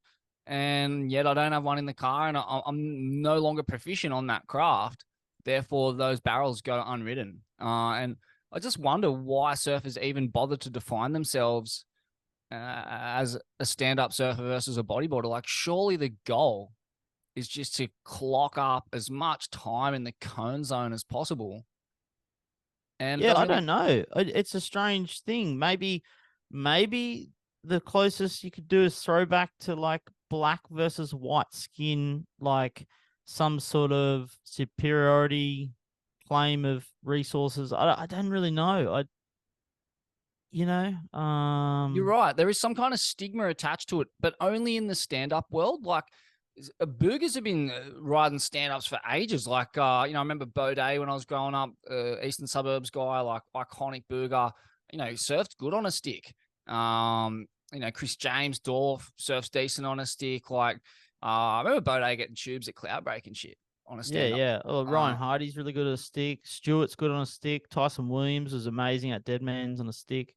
And yet I don't have one in the car, and I'm no longer proficient on that craft. Therefore, those barrels go unridden. And I just wonder why surfers even bother to define themselves as a stand-up surfer versus a bodyboarder. Like, surely the goal is just to clock up as much time in the cone zone as possible. And yeah, I don't know. It's a strange thing. Maybe the closest you could do is throwback to like black versus white skin, like some sort of superiority claim of resources. I don't really know. You're right. There is some kind of stigma attached to it, but only in the stand-up world. Like, boogers have been riding stand-ups for ages. Like, I remember Baudet when I was growing up, Eastern Suburbs guy, like iconic booger, surfed good on a stick. Chris James Dorf surfs decent on a stick. Like, I remember Baudet getting tubes at Cloudbreak and shit on a stand-up. Yeah. Oh, Ryan Hardy's really good at a stick. Stewart's good on a stick. Tyson Williams was amazing at Deadman's on a stick.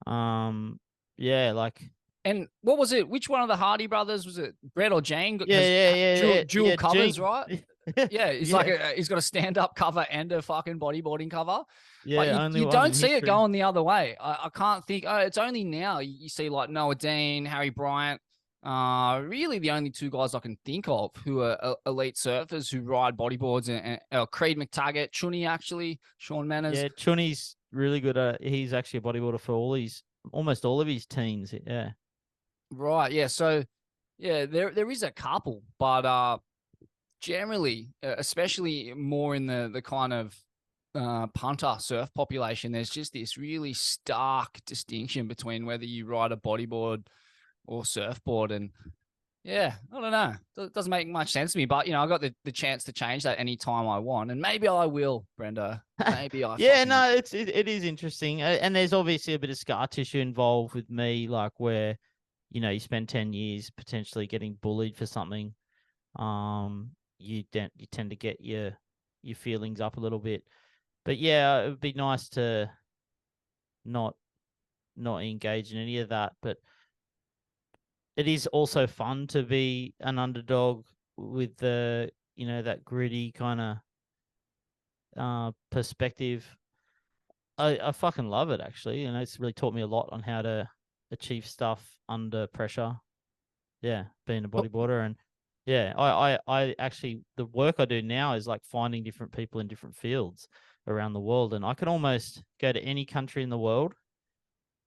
Yeah, like. And what was it? Which one of the Hardy brothers was it? Brett or Jane? Yeah. Dual covers, Gene. right? Yeah, he's like he's got a stand-up cover and a fucking bodyboarding cover. Yeah, like you don't see it going the other way. I can't think. It's only now you see like Noah Dean, Harry Bryant, Really the only two guys I can think of who are elite surfers who ride bodyboards, and Creed McTaggart, Chunny actually, Sean Manners. Yeah, Chunny's really good at. He's actually a bodyboarder for almost all of his teens. Yeah. Right. Yeah. So, yeah, there is a couple, but generally, especially more in the kind of punter surf population, there's just this really stark distinction between whether you ride a bodyboard or surfboard. And yeah, I don't know. It doesn't make much sense to me, but I got the chance to change that anytime I want, and maybe I will, Brendo. Maybe I. Yeah, no, it is interesting, and there's obviously a bit of scar tissue involved with me, like where, you spend 10 years potentially getting bullied for something. You tend to get your feelings up a little bit, but yeah, it would be nice to not engage in any of that, but it is also fun to be an underdog with the that gritty kind of perspective. I fucking love it, actually. It's really taught me a lot on how to achieve stuff under pressure. Yeah, being a bodyboarder. And yeah, I actually, the work I do now is like finding different people in different fields around the world, and I can almost go to any country in the world,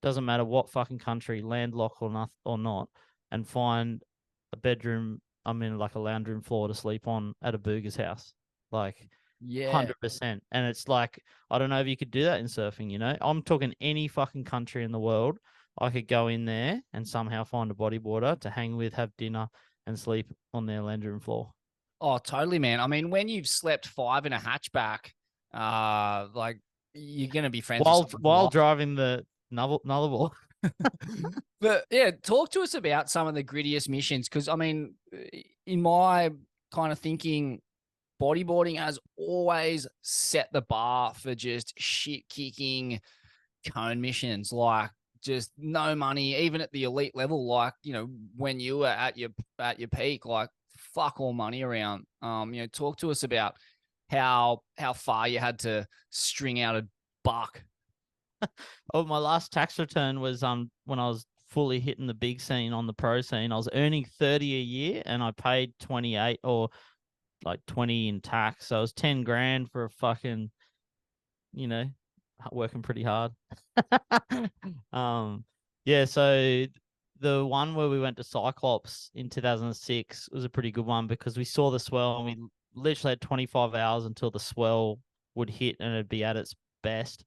doesn't matter what fucking country, landlocked or not, and find a bedroom. I'm in like a lounge room floor to sleep on at a burger's house. Like, Yeah. 100%. And it's like, I don't know if you could do that in surfing. I'm talking any fucking country in the world. I could go in there and somehow find a bodyboarder to hang with, have dinner, and sleep on their lounge room floor. Oh, totally, man. I mean, when you've slept 5 in a hatchback, like you're gonna be friends with someone for While life. driving the Nullarbor. But yeah, talk to us about some of the grittiest missions, because I mean, in my kind of thinking, bodyboarding has always set the bar for just shit kicking cone missions, like just no money, even at the elite level. Like, when you were at your peak, like fuck all money around. Talk to us about how far you had to string out a buck. Oh, my last tax return was when I was fully hitting the big scene on the pro scene. I was earning 30 a year, and I paid 28 or like 20 in tax. So it was 10 grand for a fucking, working pretty hard. Yeah. So the one where we went to Cyclops in 2006 was a pretty good one, because we saw the swell and we literally had 25 hours until the swell would hit and it'd be at its best.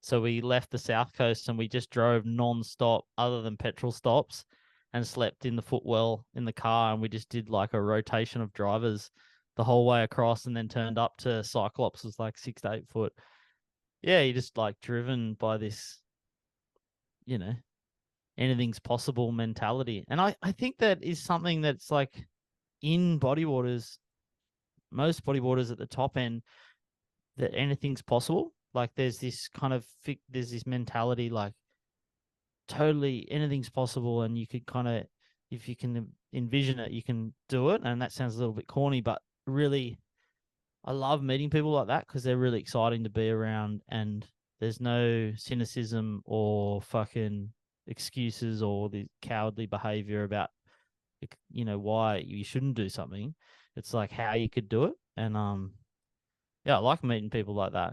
So we left the south coast and we just drove non-stop other than petrol stops, and slept in the footwell in the car, and we just did like a rotation of drivers the whole way across, and then turned up to Cyclops, was like 6 to 8 foot. Yeah, you're just like driven by this, anything's possible mentality. And I think that is something that's like in bodyboarders, most bodyboarders at the top end, that anything's possible. Like there's this kind of, there's this mentality, like totally anything's possible, and you could kind of, if you can envision it, you can do it. And that sounds a little bit corny, but really, I love meeting people like that, because they're really exciting to be around, and there's no cynicism or fucking excuses or the cowardly behavior about, why you shouldn't do something. It's like how you could do it. And yeah, I like meeting people like that,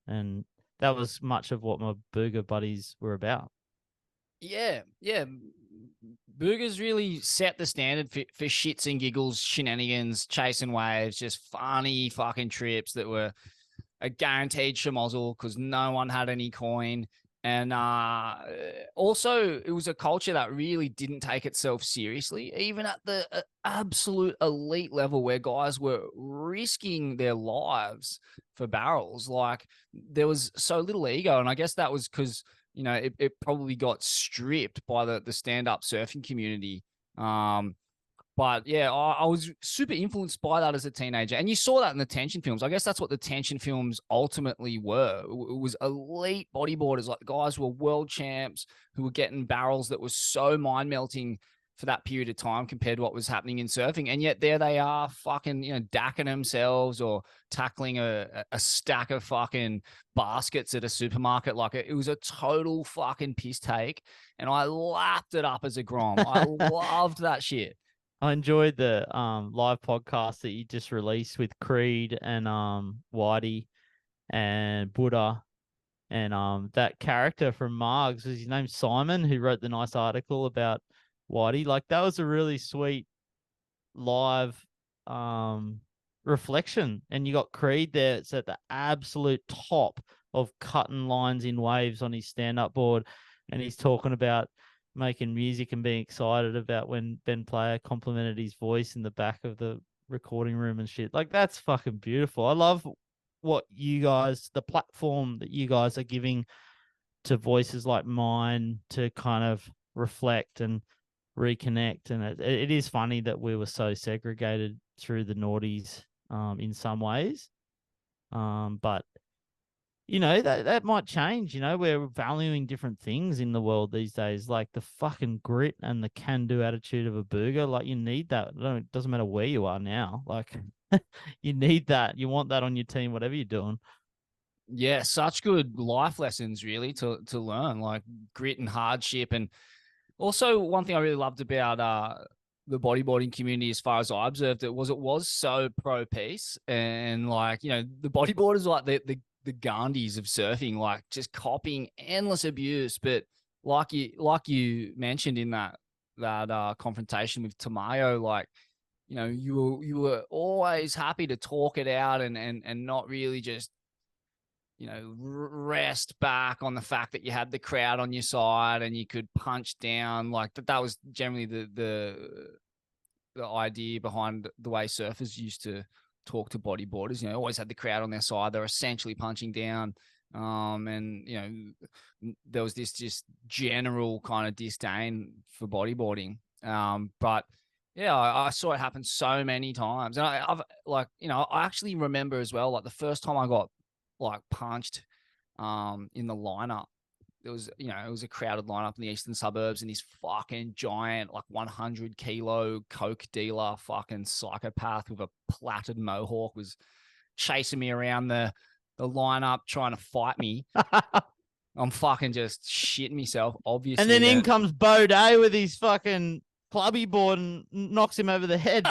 and that was much of what my burger buddies were about. Yeah. Boogers really set the standard for shits and giggles, shenanigans, chasing waves, just funny fucking trips that were a guaranteed schmozzle because no one had any coin. And also, it was a culture that really didn't take itself seriously, even at the absolute elite level, where guys were risking their lives for barrels. Like, there was so little ego. And I guess that was because, it probably got stripped by the stand-up surfing community. But yeah, I was super influenced by that as a teenager. And you saw that in the tension films. I guess that's what the tension films ultimately were. It was elite bodyboarders. Like, the guys were world champs who were getting barrels that were so mind-melting for that period of time compared to what was happening in surfing. And yet there they are fucking, dacking themselves or tackling a stack of fucking baskets at a supermarket. Like it was a total fucking piss take. And I lapped it up as a grom. I loved that shit. I enjoyed the live podcast that you just released with Creed and Whitey and Buddha. And that character from Margs, was his name Simon, who wrote the nice article about Whitey. Like that was a really sweet live reflection. And you got Creed there. It's at the absolute top of cutting lines in waves on his stand-up board. And he's talking about making music and being excited about when Ben Player complimented his voice in the back of the recording room and shit. Like that's fucking beautiful. I love what you guys, the platform that you guys are giving to voices like mine to kind of reflect and reconnect. And it is funny that we were so segregated through the noughties in some ways. But that might change. We're valuing different things in the world these days, like the fucking grit and the can-do attitude of a booger. Like you need that. It doesn't matter where you are now. Like you need that. You want that on your team, whatever you're doing. Yeah, such good life lessons really to learn, like grit and hardship. And also one thing I really loved about the bodyboarding community, as far as I observed it, was so pro peace. And like, the bodyboarders are like the Gandhis of surfing, like just copying endless abuse. But like you mentioned in that confrontation with Tamayo, like, you were always happy to talk it out and not really just, rest back on the fact that you had the crowd on your side and you could punch down. Like that was generally the idea behind the way surfers used to talk to bodyboarders. Always had the crowd on their side. They're essentially punching down. And there was this just general kind of disdain for bodyboarding. But yeah, I saw it happen so many times. And I actually remember as well, like the first time I got like punched in the lineup, it was a crowded lineup in the eastern suburbs, and this fucking giant, like 100 kilo coke dealer, fucking psychopath with a plaited mohawk was chasing me around the lineup trying to fight me. I'm fucking just shitting myself, obviously. And then in comes Bo Day with his fucking clubby board and knocks him over the head.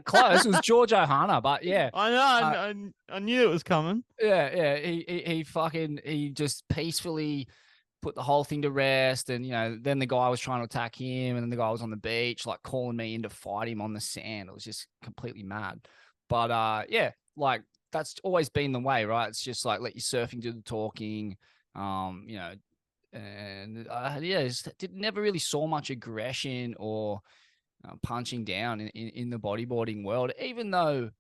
Close. It was George Ohana, but yeah. I know. I knew it was coming. Yeah. He just peacefully put the whole thing to rest. And, then the guy was trying to attack him, and then the guy was on the beach, like calling me in to fight him on the sand. It was just completely mad. But yeah, like that's always been the way, right? It's just like let your surfing do the talking, and never really saw much aggression or punching down in the bodyboarding world, even though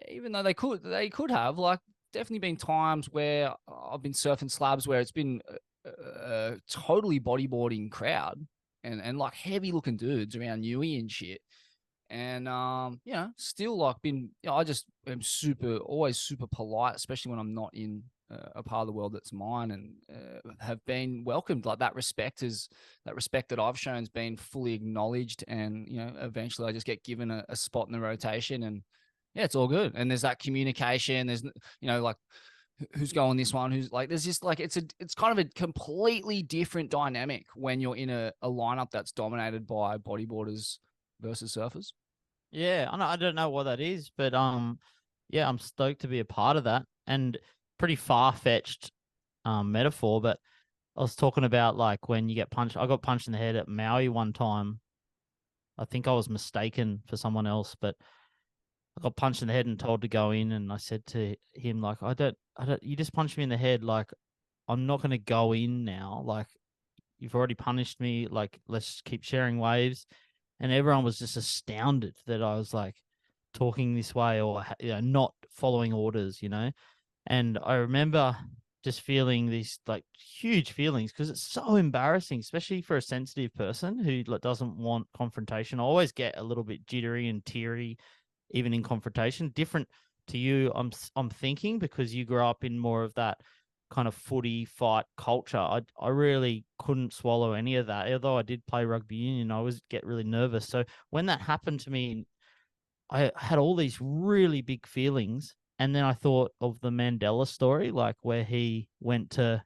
they could have. Like definitely been times where I've been surfing slabs where it's been a totally bodyboarding crowd and like heavy looking dudes around Newey and shit. And still like I just am always super polite, especially when I'm not in a part of the world that's mine, and have been welcomed. Like that respect that I've shown has been fully acknowledged, and eventually I just get given a spot in the rotation, and yeah, it's all good. And there's that communication. There's like who's going this one, who's like, there's just like it's kind of a completely different dynamic when you're in a lineup that's dominated by bodyboarders versus surfers. Yeah, I don't know what that is, but yeah, I'm stoked to be a part of that. And pretty far-fetched metaphor, but I was talking about like when you get punched. I got punched in the head at Maui one time. I think I was mistaken for someone else, but I got punched in the head and told to go in. And I said to him, like, I don't. You just punched me in the head. Like, I'm not going to go in now. Like, you've already punished me. Like, let's keep sharing waves. And everyone was just astounded that I was like talking this way or not following orders, And I remember just feeling these like huge feelings because it's so embarrassing, especially for a sensitive person who doesn't want confrontation. I always get a little bit jittery and teary, even in confrontation. Different to you, I'm thinking, because you grew up in more of that kind of footy fight culture. I really couldn't swallow any of that. Although I did play rugby union, I always get really nervous. So when that happened to me, I had all these really big feelings. And then I thought of the Mandela story, like where he went to,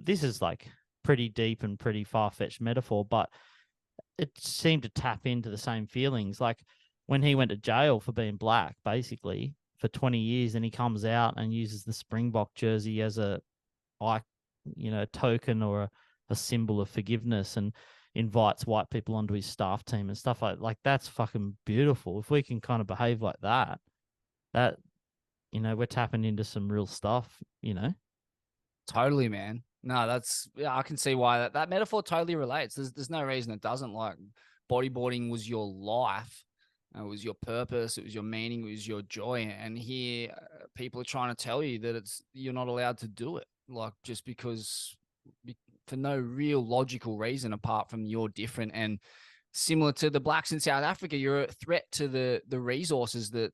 this is like pretty deep and pretty far-fetched metaphor, but it seemed to tap into the same feelings. Like when he went to jail for being black, basically for 20 years, and he comes out and uses the Springbok jersey as a, token or a symbol of forgiveness, and invites white people onto his staff team and stuff like that's fucking beautiful. If we can kind of behave like that, we're tapping into some real stuff, Totally, man. No, I can see why that metaphor totally relates. There's no reason it doesn't. Like, bodyboarding was your life, it was your purpose, it was your meaning, it was your joy. And here, people are trying to tell you that you're not allowed to do it, like just because, for no real logical reason apart from you're different. And similar to the blacks in South Africa, you're a threat to the resources that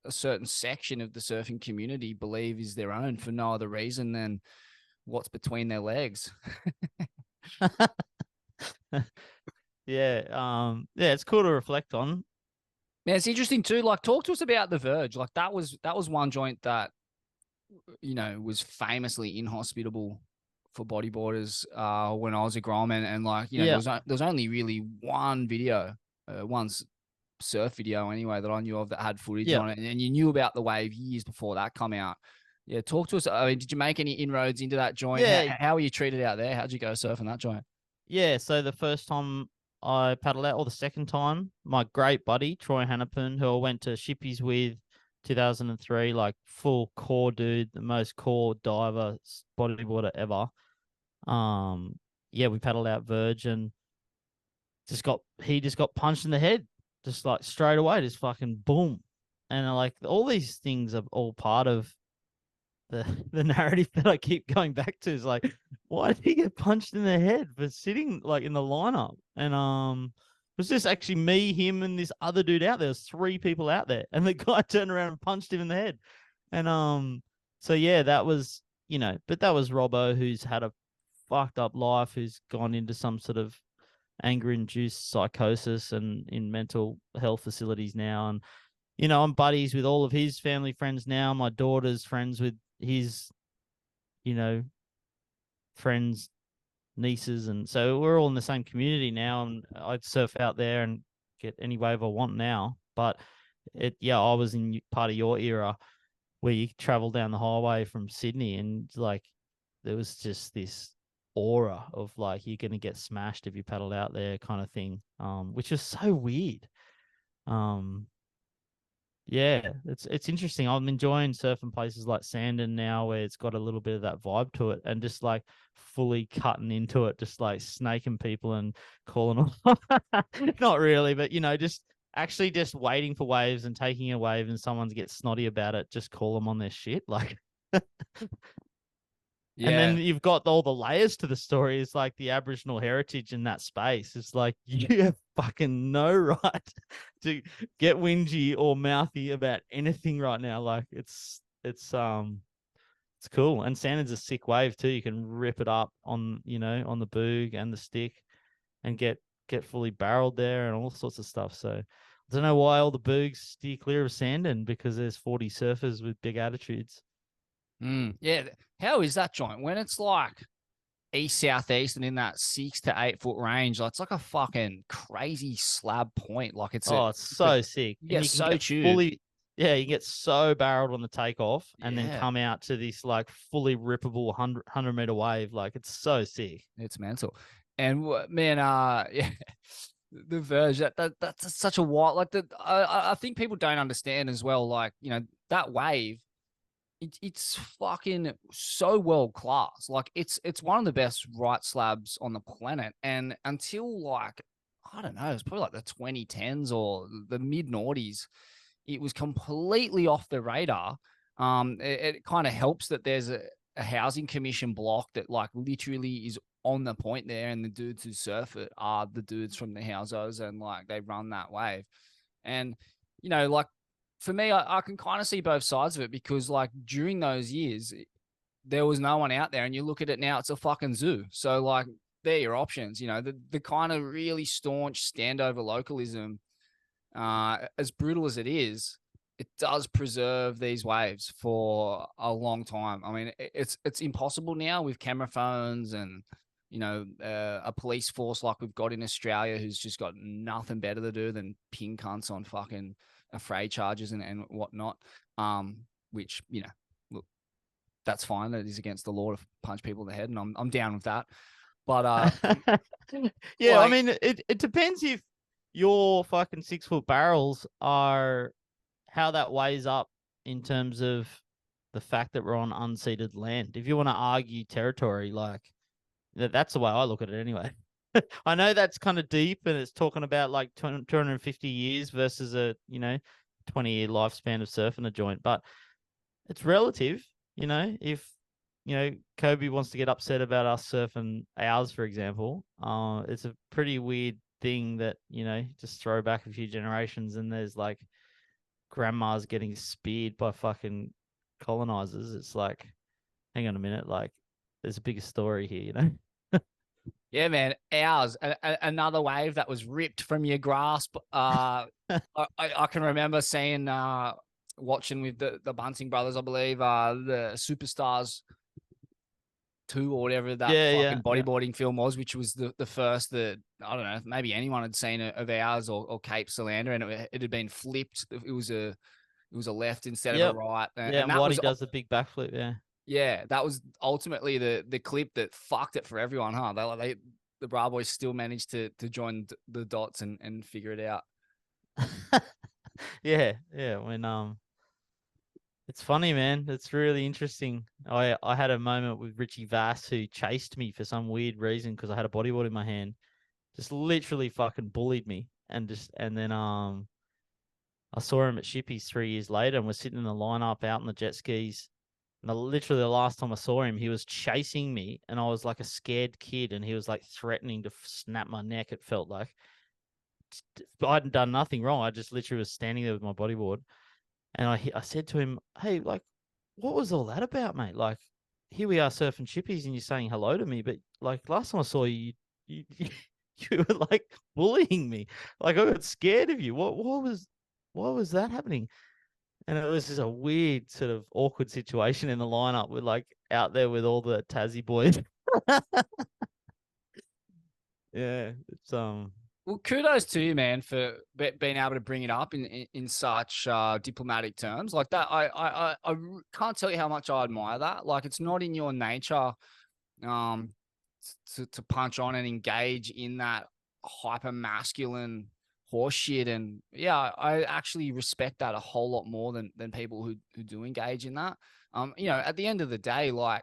a certain section of the surfing community believe is their own for no other reason than what's between their legs. Yeah. It's cool to reflect on. Man, it's interesting too. Like, talk to us about the Verge. Like, that was one joint that, was famously inhospitable for bodyboarders when I was a gromman. And like, there was only really one video, once surf video anyway, that I knew of that had footage on it, and you knew about the wave years before that come out. Yeah, talk to us. I mean, did you make any inroads into that joint? How were you treated out there? How'd you go surfing that joint? Yeah, so the first time I paddled out, or the second time, my great buddy Troy Hannapin, who I went to Shippies with 2003, like full core dude, the most core diver bodyboarder ever. We paddled out Verge, and he just got punched in the head, just like straight away, just fucking boom. And like all these things are all part of the narrative that I keep going back to. Is like, why did he get punched in the head for sitting like in the lineup? And it was just actually me, him, and this other dude out there. There's 3 people out there, and the guy turned around and punched him in the head. And so yeah, that was, but that was Robbo, who's had a fucked up life, who's gone into some sort of anger-induced psychosis and in mental health facilities now. And I'm buddies with all of his family friends now. My daughter's friends with his friends, nieces, and so we're all in the same community now, and I surf out there and get any wave I want now. But I was in part of your era where you travel down the highway from Sydney, and like there was just this aura of like you're gonna get smashed if you paddled out there kind of thing, which is so weird. It's interesting. I'm enjoying surfing places like Sandon now, where it's got a little bit of that vibe to it, and just like fully cutting into it, just like snaking people and calling them. Not really, but just actually just waiting for waves and taking a wave, and someone gets snotty about it, just call them on their shit. Like, yeah. And then you've got all the layers to the story. It's like the Aboriginal heritage in that space. It's like you have fucking no right to get whingy or mouthy about anything right now. Like it's cool. And Sandon's a sick wave too. You can rip it up on on the boog and the stick, and get fully barreled there and all sorts of stuff. So I don't know why all the boogs steer clear of Sandon, because there's 40 surfers with big attitudes. Yeah. How is that joint when it's like east southeast and in that 6 to 8 foot range? Like, it's like a fucking crazy slab point. Like it's so sick. Yeah, so you get so barreled on the takeoff, and then come out to this like fully rippable 100-meter wave. Like it's so sick. It's mental. And man, the Verge, that's such a wild, like I think people don't understand as well. Like, that wave, it's fucking so world class. Like it's one of the best right slabs on the planet. And until like, I don't know, it's probably like the 2010s or the mid noughties, it was completely off the radar. It kind of helps that there's a housing commission block that like literally is on the point there, and the dudes who surf it are the dudes from the housos, and like they run that wave. And like for me, I can kind of see both sides of it, because like during those years, there was no one out there, and you look at it now, it's a fucking zoo. So like, they're your options. You know, the kind of really staunch standover localism, as brutal as it is, it does preserve these waves for a long time. I mean, it's impossible now with camera phones and, you know, a police force like we've got in Australia who's just got nothing better to do than ping cunts on fucking afraid charges and whatnot. Which, you know, look, that's fine. That is against the law to punch people in the head, and I'm down with that. But yeah, I like- mean, it depends if your fucking 6-foot barrels are how that weighs up in terms of the fact that we're on unceded land. If you want to argue territory, like that's the way I look at it anyway. I know that's kind of deep and it's talking about like 250 years versus a, you know, 20-year lifespan of surfing a joint, but it's relative, you know. If, you know, Kobe wants to get upset about us surfing ours, for example, it's a pretty weird thing that, you know, just throw back a few generations and there's like grandmas getting speared by fucking colonizers. It's like, hang on a minute, like there's a bigger story here, you know? Yeah, man. Ours, another wave that was ripped from your grasp. I can remember seeing, watching with the Bunting brothers, I believe, the Superstars 2 or whatever that fucking bodyboarding film was, which was the first that, I don't know, maybe anyone had seen of ours or Cape Solander, and it had been flipped. It was a left instead of a right. And that Waddy was, does the big backflip, yeah. Yeah, that was ultimately the clip that fucked it for everyone, huh? The Bra Boys still managed to join the dots and figure it out. yeah. When it's funny, man. It's really interesting. I had a moment with Richie Vass who chased me for some weird reason because I had a bodyboard in my hand. Just literally fucking bullied me, and then I saw him at Shippies 3 years later, and we're sitting in the lineup out in the jet skis. And literally the last time I saw him, he was chasing me, and I was like a scared kid, and he was like threatening to snap my neck. It felt like I hadn't done nothing wrong. I just literally was standing there with my bodyboard, and I said to him, "Hey, like, what was all that about, mate? Like, here we are surfing Shippies, and you're saying hello to me, but like last time I saw you, you you were like bullying me. Like I got scared of you. What was that happening?" And it was just a weird sort of awkward situation in the lineup. We're like out there with all the Tassie boys. Yeah, it's Well, kudos to you, man, for being able to bring it up in such diplomatic terms like that. I can't tell you how much I admire that. Like, it's not in your nature to punch on and engage in that hyper masculine horseshit. And yeah, I actually respect that a whole lot more than people who do engage in that. You know, at the end of the day, like,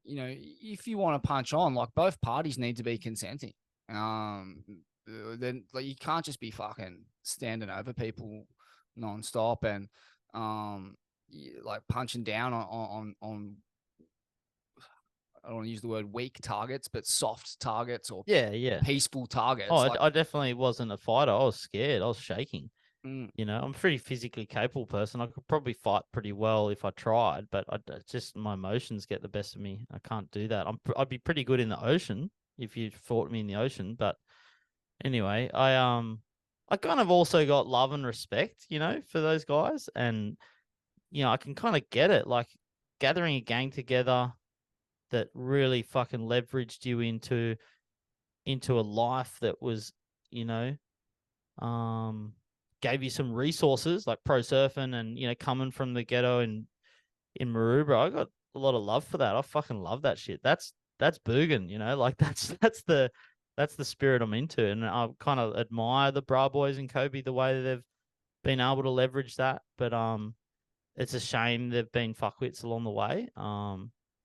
you know, if you want to punch on, like, both parties need to be consenting. Then like, you can't just be fucking standing over people nonstop and like punching down on I don't want to use the word weak targets, but soft targets or yeah. peaceful targets. Oh, like, I definitely wasn't a fighter. I was scared. I was shaking. mm, You know, I'm a pretty physically capable person. I could probably fight pretty well if I tried, but just my emotions get the best of me. I can't do that. I'd be pretty good in the ocean if you fought me in the ocean, but anyway, I kind of also got love and respect, you know, for those guys, and you know, I can kind of get it, like gathering a gang together that really fucking leveraged you into a life that was, you know, gave you some resources like pro surfing and, you know, coming from the ghetto in Maroubra. I got a lot of love for that. I fucking love that shit. That's boogin, you know, like that's the spirit I'm into. And I kind of admire the Bra Boys and Kobe, the way that they've been able to leverage that. But it's a shame they've been fuckwits along the way.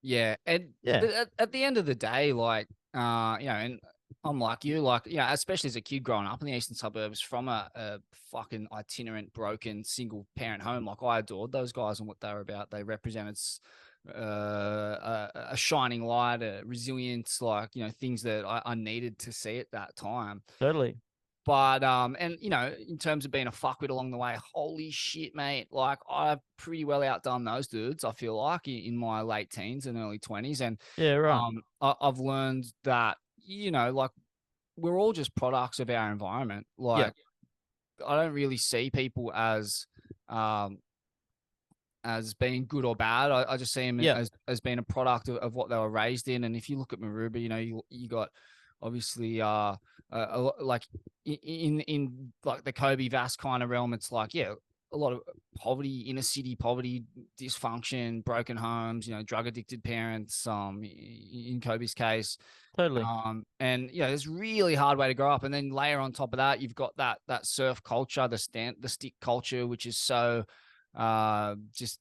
yeah. And Yeah. at the end of the day, like, you know, and I'm like you, like, yeah, especially as a kid growing up in the eastern suburbs from a fucking itinerant, broken, single parent home. Like, I adored those guys and what they were about. They represented a shining light, a resilience, like, you know, things that I needed to see at that time. Totally. But and you know, in terms of being a fuckwit along the way, holy shit, mate! Like I've pretty well outdone those dudes. I feel like in my late teens and early 20s, and Yeah, right. I've learned that, you know, like we're all just products of our environment. Like I don't really see people as being good or bad. I just see them as being a product of what they were raised in. And if you look at Maruba, you know, you got obviously like in like the Kobe Vass kind of realm, it's like, yeah, a lot of poverty, inner city poverty, dysfunction, broken homes, you know, drug addicted parents, in Kobe's case. Totally. And you know, it's really hard way to grow up. And then layer on top of that, you've got that surf culture, the stick culture, which is so just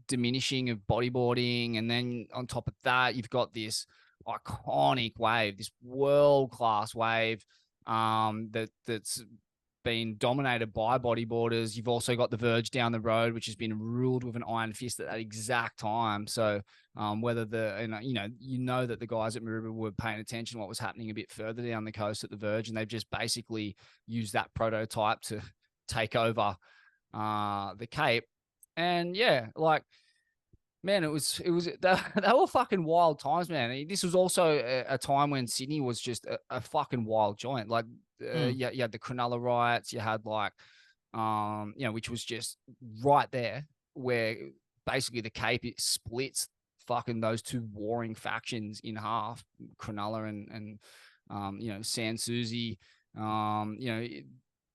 diminishing of bodyboarding. And then on top of that, you've got this iconic wave, this world-class wave that's been dominated by bodyboarders. You've also got the Verge down the road, which has been ruled with an iron fist at that exact time. So whether you know that the guys at Maruba were paying attention to what was happening a bit further down the coast at the Verge, and they've just basically used that prototype to take over the Cape. And yeah, like, man, they were fucking wild times, man. This was also a time when Sydney was just a fucking wild joint. Like, you had the Cronulla riots, you had like, you know, which was just right there where basically the Cape, it splits fucking those two warring factions in half, Cronulla and you know, Sans Souci. You know,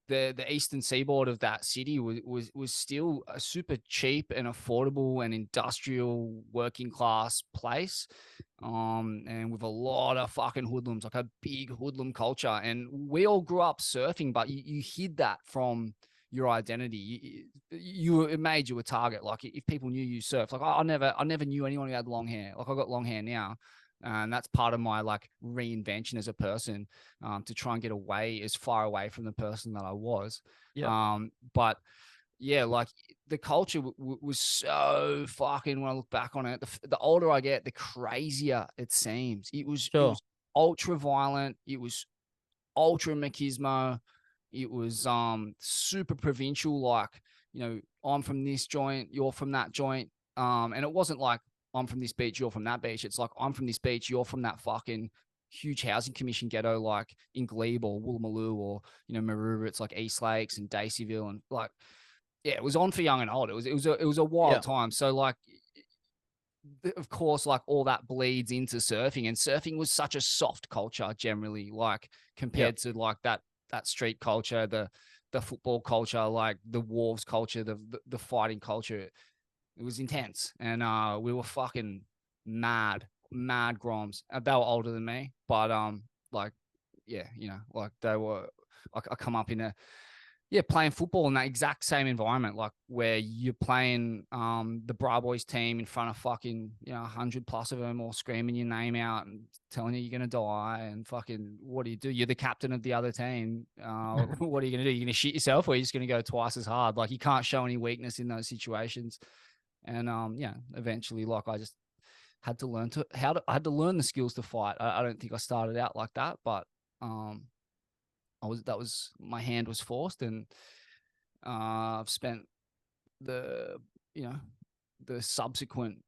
the eastern seaboard of that city was still a super cheap and affordable and industrial working class place, and with a lot of fucking hoodlums, like a big hoodlum culture. And we all grew up surfing, but you hid that from your identity. It made you a target. Like if people knew you surfed, like I never knew anyone who had long hair. Like I got long hair now. And that's part of my like reinvention as a person, to try and get away as far away from the person that I was. But yeah, like the culture was so fucking, when I look back on it, the older I get, the crazier it seems. It was ultra violent. It was ultra machismo. It was super provincial. Like, you know, I'm from this joint, you're from that joint. And it wasn't like, I'm from this beach, you're from that beach. It's like, I'm from this beach, you're from that fucking huge housing commission ghetto, like in Glebe or Woolloomooloo, or, you know, Maruba. It's like East Lakes and Daceyville, and like, yeah, it was on for young and old. It was a wild time. So like, of course, like all that bleeds into surfing, and surfing was such a soft culture generally, like compared to like that street culture, the football culture, like the wharves culture, the fighting culture. It was intense, and we were fucking mad groms. They were older than me, but like, yeah, you know, like they were. I come up in playing football in that exact same environment, like where you're playing the Bra Broys team in front of fucking, you know, 100 plus of them, all screaming your name out and telling you you're gonna die, and fucking, what do? You're the captain of the other team. What are you gonna do? You're gonna shit yourself, or you're just gonna go twice as hard? Like, you can't show any weakness in those situations. And yeah, eventually, like, I just had to learn I had to learn the skills to fight. I don't think I started out like that, but my hand was forced, and I've spent the subsequent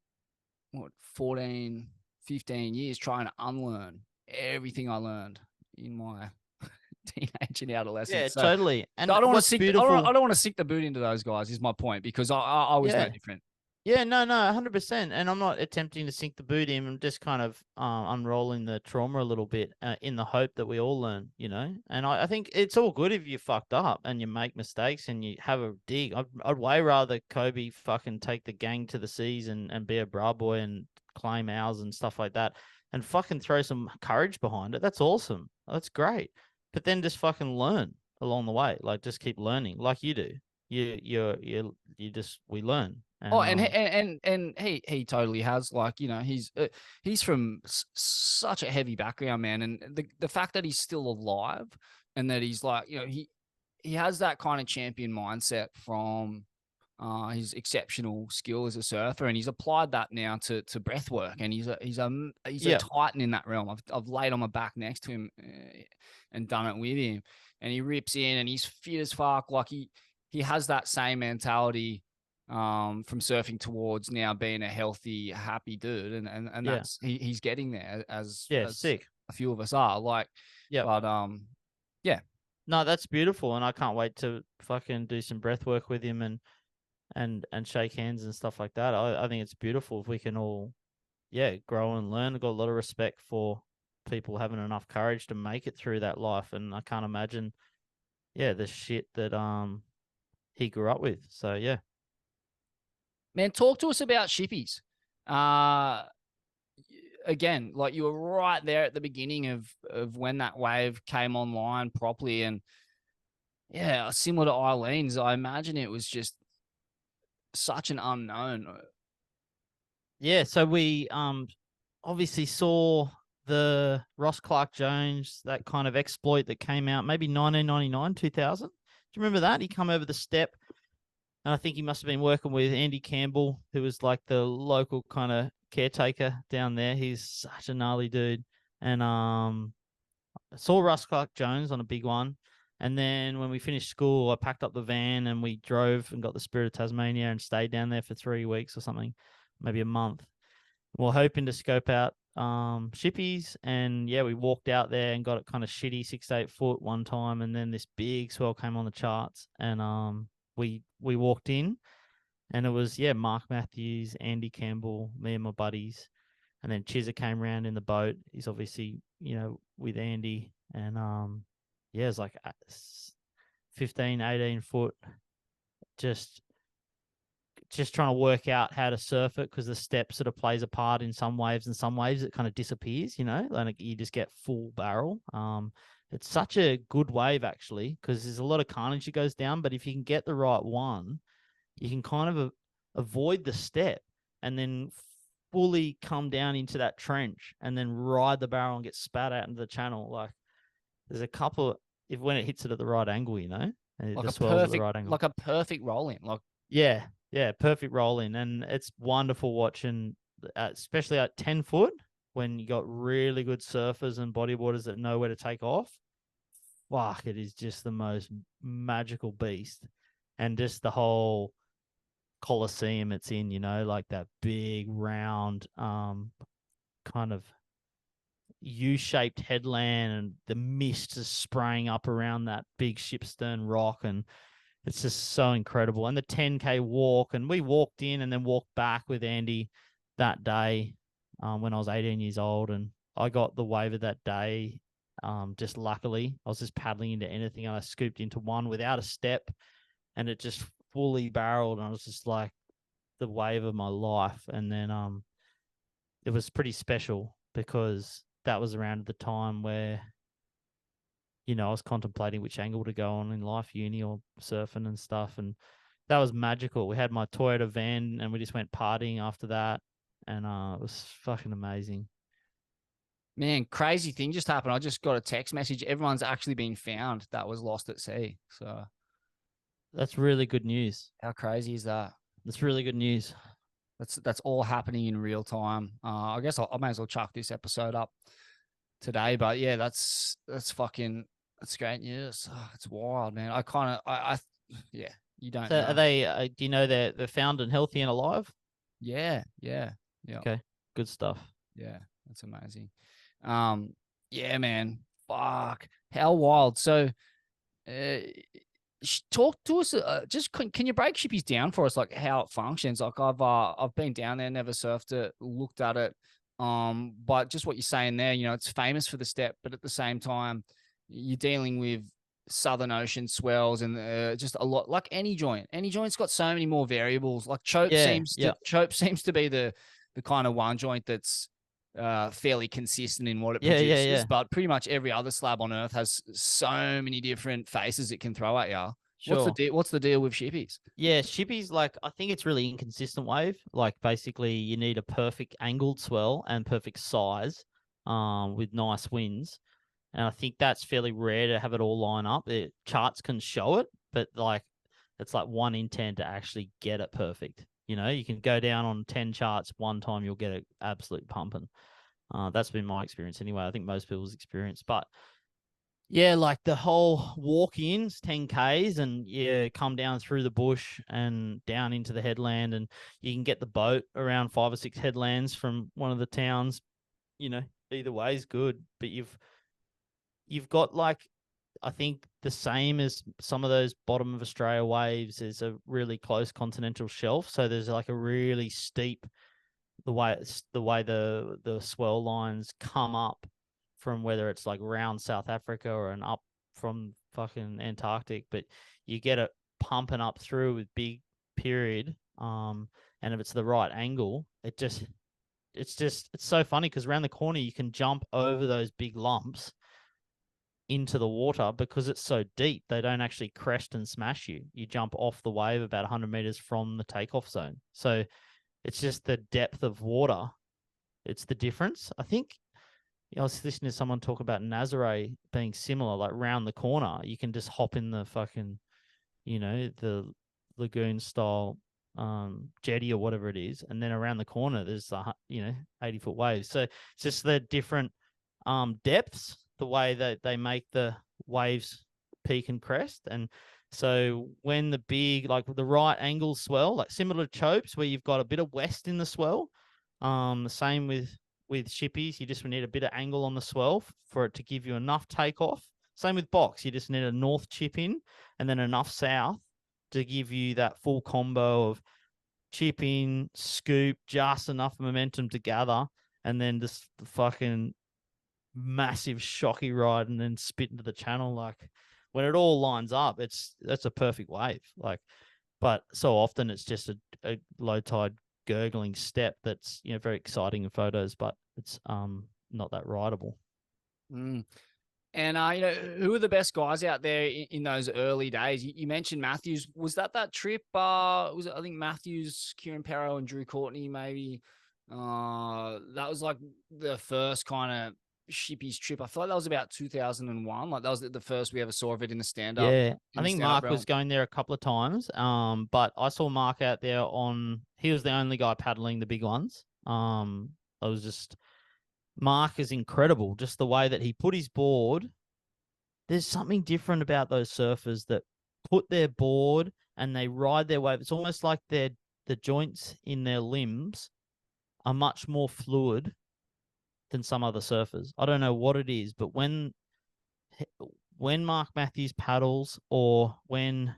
14, 15 years trying to unlearn everything I learned in my teenage and adolescence. Yeah, so, totally. And so I don't want what's to beautiful, I don't want to stick the boot into those guys, is my point, because I was no different. Yeah, no, 100%. And I'm not attempting to sink the boot in. I'm just kind of unrolling the trauma a little bit, in the hope that we all learn, you know. And I think it's all good if you fucked up and you make mistakes and you have a dig. I'd way rather Kobe fucking take the gang to the seas and be a bra boy and claim ours and stuff like that, and fucking throw some courage behind it. That's awesome. That's great. But then just fucking learn along the way. Like, just keep learning like you do. We learn. And he totally has, like, you know, he's from such a heavy background, man, and the fact that he's still alive, and that he's like, you know, he has that kind of champion mindset from his exceptional skill as a surfer, and he's applied that now to breath work, and he's a titan in that realm. I've laid on my back next to him and done it with him, and he rips in, and he's fit as fuck. Like he has that same mentality from surfing towards now being a healthy, happy dude, and that's he's getting there as sick. A few of us are. Like, but yeah. No, that's beautiful, and I can't wait to fucking do some breath work with him and shake hands and stuff like that. I think it's beautiful if we can all, grow and learn. I've got a lot of respect for people having enough courage to make it through that life, and I can't imagine, the shit that he grew up with. So yeah, man, talk to us about Shippies. Again, like you were right there at the beginning of when that wave came online properly, and similar to Aileens, I imagine it was just such an unknown. Yeah, so we obviously saw the Ross Clark Jones, that kind of exploit that came out maybe 1999, 2000. Do you remember that? He come over the step, and I think he must have been working with Andy Campbell, who was like the local kind of caretaker down there. He's such a gnarly dude. And I saw Russ Clark Jones on a big one. And then when we finished school, I packed up the van and we drove and got the Spirit of Tasmania and stayed down there for 3 weeks or something, maybe a month. We're hoping to scope out Shippies, and we walked out there and got it kind of shitty 6 to 8 foot one time, and then this big swell came on the charts, and we walked in, and it was Mark Matthews, Andy Campbell, me and my buddies, and then Chizza came around in the boat. He's obviously with Andy, and it was like 15, 18 foot, just trying to work out how to surf it, because the step sort of plays a part in some waves, and some waves it kind of disappears, like you just get full barrel. It's such a good wave actually, because there's a lot of carnage that goes down, but if you can get the right one, you can kind of avoid the step and then fully come down into that trench and then ride the barrel and get spat out into the channel. Like there's a couple when it hits it at the right angle, and like the swell's at the right angle. Like a perfect roll in. Like perfect roll in, and it's wonderful watching, especially at 10 foot when you got really good surfers and bodyboarders that know where to take off. Fuck, it is just the most magical beast, and just the whole Coliseum it's in, like that big round kind of U-shaped headland, and the mist is spraying up around that big Shipstern rock, and it's just so incredible. And the 10K walk, and we walked in and then walked back with Andy that day when I was 18 years old, and I got the waiver that day. Just luckily, I was just paddling into anything, and I scooped into one without a step, and it just fully barreled, and I was just like the wave of my life. And then it was pretty special because that was around the time where I was contemplating which angle to go on in life, uni or surfing and stuff, and that was magical. We had my Toyota van and we just went partying after that, and it was fucking amazing. Man, crazy thing just happened. I just got a text message. Everyone's actually been found that was lost at sea. So that's really good news. How crazy is that? That's really good news. That's all happening in real time. I guess I may as well chuck this episode up today, but that's great news. Oh, it's wild, man. You don't know. Are they, do you know they're found and healthy and alive? Yeah. Okay, good stuff. Yeah, that's amazing. Man, fuck, how wild. So, talk to us. Just can you break Shippies down for us, like how it functions? Like I've been down there, never surfed it, looked at it. But just what you're saying there, it's famous for the step, but at the same time, you're dealing with Southern Ocean swells and just a lot, like any joint. Any joint's got so many more variables. Like Chope seems to be the kind of one joint that's fairly consistent in what it produces. But pretty much every other slab on earth has so many different faces it can throw at you. Sure. What's the deal with Shippies? Yeah, Shippies, like, I think it's really inconsistent wave. Like, basically, you need a perfect angled swell and perfect size with nice winds. And I think that's fairly rare to have it all line up. Charts can show it, but, like, it's like 1 in 10 to actually get it perfect. You know, you can go down on 10 charts one time, you'll get it absolute pumping. That's been my experience anyway. I think most people's experience. But yeah, like the whole walk-ins, 10Ks, and come down through the bush and down into the headland, and you can get the boat around 5 or 6 headlands from one of the towns. You know, either way is good. But you've got like, I think the same as some of those bottom of Australia waves is a really close continental shelf. So there's like a really steep, the way the swell lines come up from, whether it's like around South Africa or an up from fucking Antarctic, but you get it pumping up through with big period. And if it's the right angle, it's so funny because around the corner you can jump over those big lumps into the water because it's so deep. They don't actually crest and smash you. You jump off the wave about 100 meters from the takeoff zone. So it's just the depth of water. It's the difference. I think I was listening to someone talk about Nazare being similar, like round the corner. You can just hop in the fucking, the lagoon style jetty or whatever it is. And then around the corner, there's the, 80-foot waves. So it's just the different depths, the way that they make the waves peak and crest. And so when the big, like the right angle swell, like similar to Chopes, where you've got a bit of west in the swell, the same with Shippies, you just need a bit of angle on the swell for it to give you enough takeoff. Same with box, you just need a north chip in and then enough south to give you that full combo of chip in, scoop, just enough momentum to gather, and then just the fucking massive shocky ride and then spit into the channel. Like when it all lines up, that's a perfect wave. Like, but so often it's just a low tide gurgling step that's very exciting in photos, but it's not that rideable. And who are the best guys out there in those early days? You mentioned Matthews. Was that trip? Was it, I think Matthews, Kieran Perrow, and Drew Courtney maybe? That was like the first kind of Shippies trip. I feel like that was about 2001. Like that was the first we ever saw of it in the stand-up. Yeah, I think Mark realm. was going there a couple of times. But I saw Mark out there he was the only guy paddling the big ones. Mark is incredible. Just the way that he put his board. There's something different about those surfers that put their board and they ride their wave. It's almost like the joints in their limbs are much more fluid than some other surfers. I don't know what it is, but when Mark Matthews paddles, or when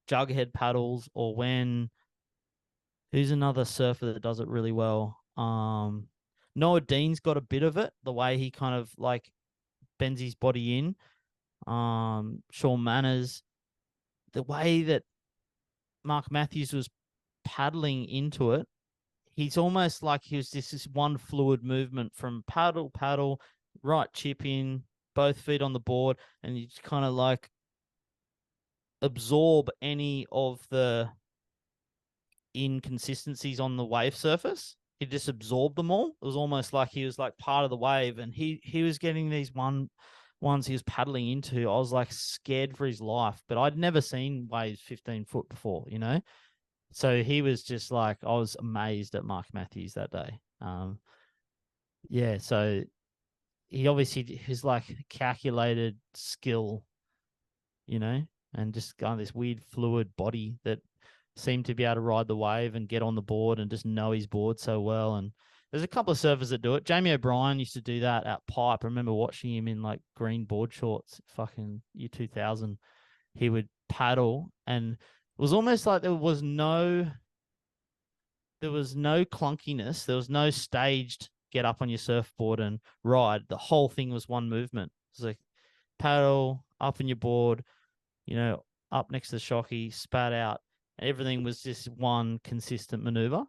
Jughead paddles, or when who's another surfer that does it really well? Noah Dean's got a bit of it, the way he kind of like bends his body in. Sean Manners, the way that Mark Matthews was paddling into it, he's almost like he was this one fluid movement from paddle, right chip in, both feet on the board, and you just kind of like absorb any of the inconsistencies on the wave surface. He just absorbed them all. It was almost like he was like part of the wave, and he was getting these ones he was paddling into. I was like scared for his life, but I'd never seen waves 15 foot before, So he was just like, I was amazed at Mark Matthews that day. So he obviously has like calculated skill, and just got this weird fluid body that seemed to be able to ride the wave and get on the board and just know his board so well. And there's a couple of surfers that do it. Jamie O'Brien used to do that at Pipe. I remember watching him in like green board shorts, fucking year 2000. He would paddle, and it was almost like there was no clunkiness. There was no staged get up on your surfboard and ride. The whole thing was one movement. It was like paddle, up on your board, up next to the shocky, spat out. Everything was just one consistent maneuver.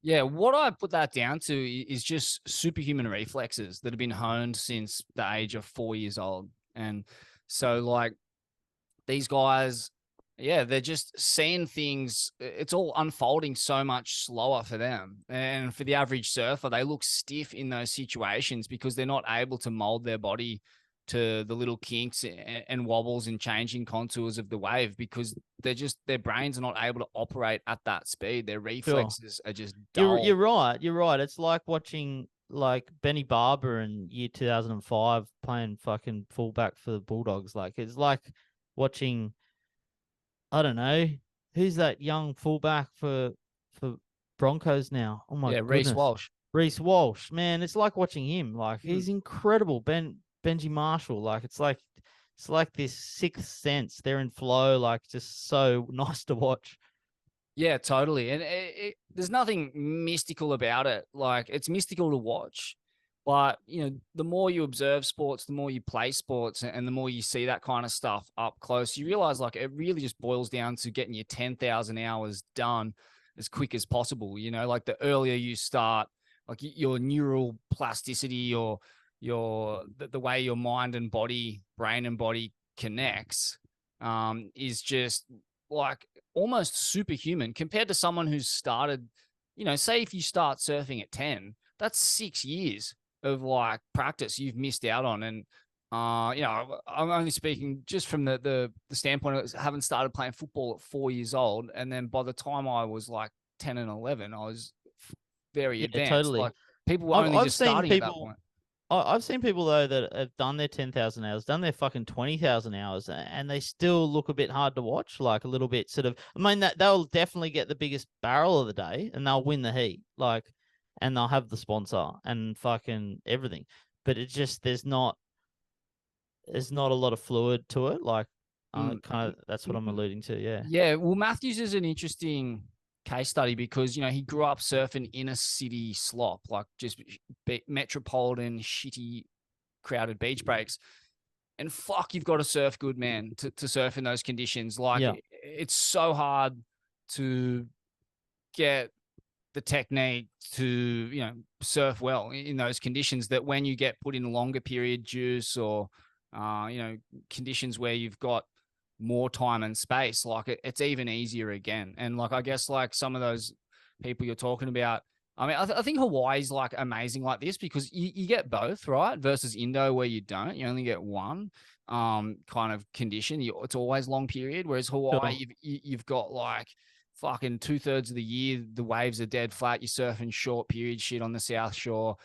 Yeah, what I put that down to is just superhuman reflexes that have been honed since the age of 4 years old. And so like these guys, they're just seeing things. It's all unfolding so much slower for them. And for the average surfer, they look stiff in those situations because they're not able to mold their body to the little kinks and wobbles and changing contours of the wave, because their brains are not able to operate at that speed. Their reflexes are just dull. You're right. You're right. It's like watching like Benny Barber in year 2005 playing fucking fullback for the Bulldogs. Like it's like watching, I don't know, who's that young fullback for Broncos now? Oh my Reece goodness. Walsh. Reece Walsh, man, it's like watching him. Like he's Mm. incredible. Benji Marshall, like it's like this sixth sense. They're in flow, like just so nice to watch. Yeah, totally. And there's nothing mystical about it. Like it's mystical to watch, but the more you observe sports, the more you play sports, and the more you see that kind of stuff up close, you realize like it really just boils down to getting your 10,000 hours done as quick as possible. Like the earlier you start, like your neural plasticity or the way your mind and body, brain and body connects, is just like almost superhuman compared to someone who's started, say if you start surfing at 10, that's 6 years of like practice you've missed out on. And, I'm only speaking just from the standpoint of having started playing football at 4 years old. And then by the time I was like 10 and 11, I was very advanced. Totally. Like people were only just starting at that point. I've seen people though that have done their 10,000 hours, done their fucking 20,000 hours, and they still look a bit hard to watch, like a little bit sort of. I mean, that they'll definitely get the biggest barrel of the day, and they'll win the heat, like, and they'll have the sponsor and fucking everything. But it's just there's not a lot of fluid to it, like, kind of. That's what I'm alluding to. Yeah. Yeah. Well, Matthews is an interesting case study because he grew up surfing inner city slop, like just metropolitan shitty crowded beach breaks, and fuck, you've got to surf good, man, to surf in those conditions. Like it's so hard to get the technique to surf well in those conditions, that when you get put in a longer period juice or conditions where you've got more time and space, like it's even easier again. And like I guess like some of those people you're talking about, I mean, I think Hawaii's like amazing like this because you get both, right? Versus Indo where you don't, you only get one kind of condition. It's always long period. Whereas Hawaii, you've got like fucking 2/3 of the year the waves are dead flat. You're surfing short period shit on the South Shore.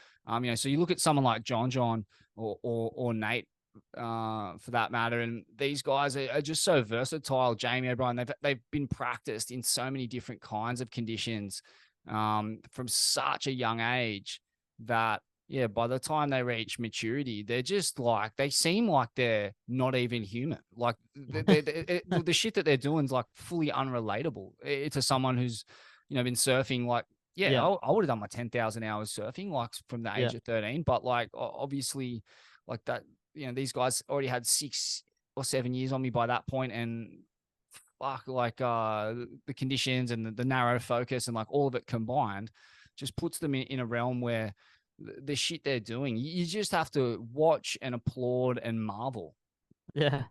So you look at someone like John or Nate, for that matter, and these guys are just so versatile. Jamie O'Brien, they've been practiced in so many different kinds of conditions from such a young age that by the time they reach maturity, they're just like, they seem like they're not even human. Like the shit that they're doing is like fully unrelatable to someone who's been surfing. Like I would have done my 10,000 hours surfing like from the age of 13, but like obviously like that, these guys already had 6 or 7 years on me by that point, and fuck, like the conditions and the narrow focus and like all of it combined just puts them in a realm where the shit they're doing, you just have to watch and applaud and marvel. Yeah.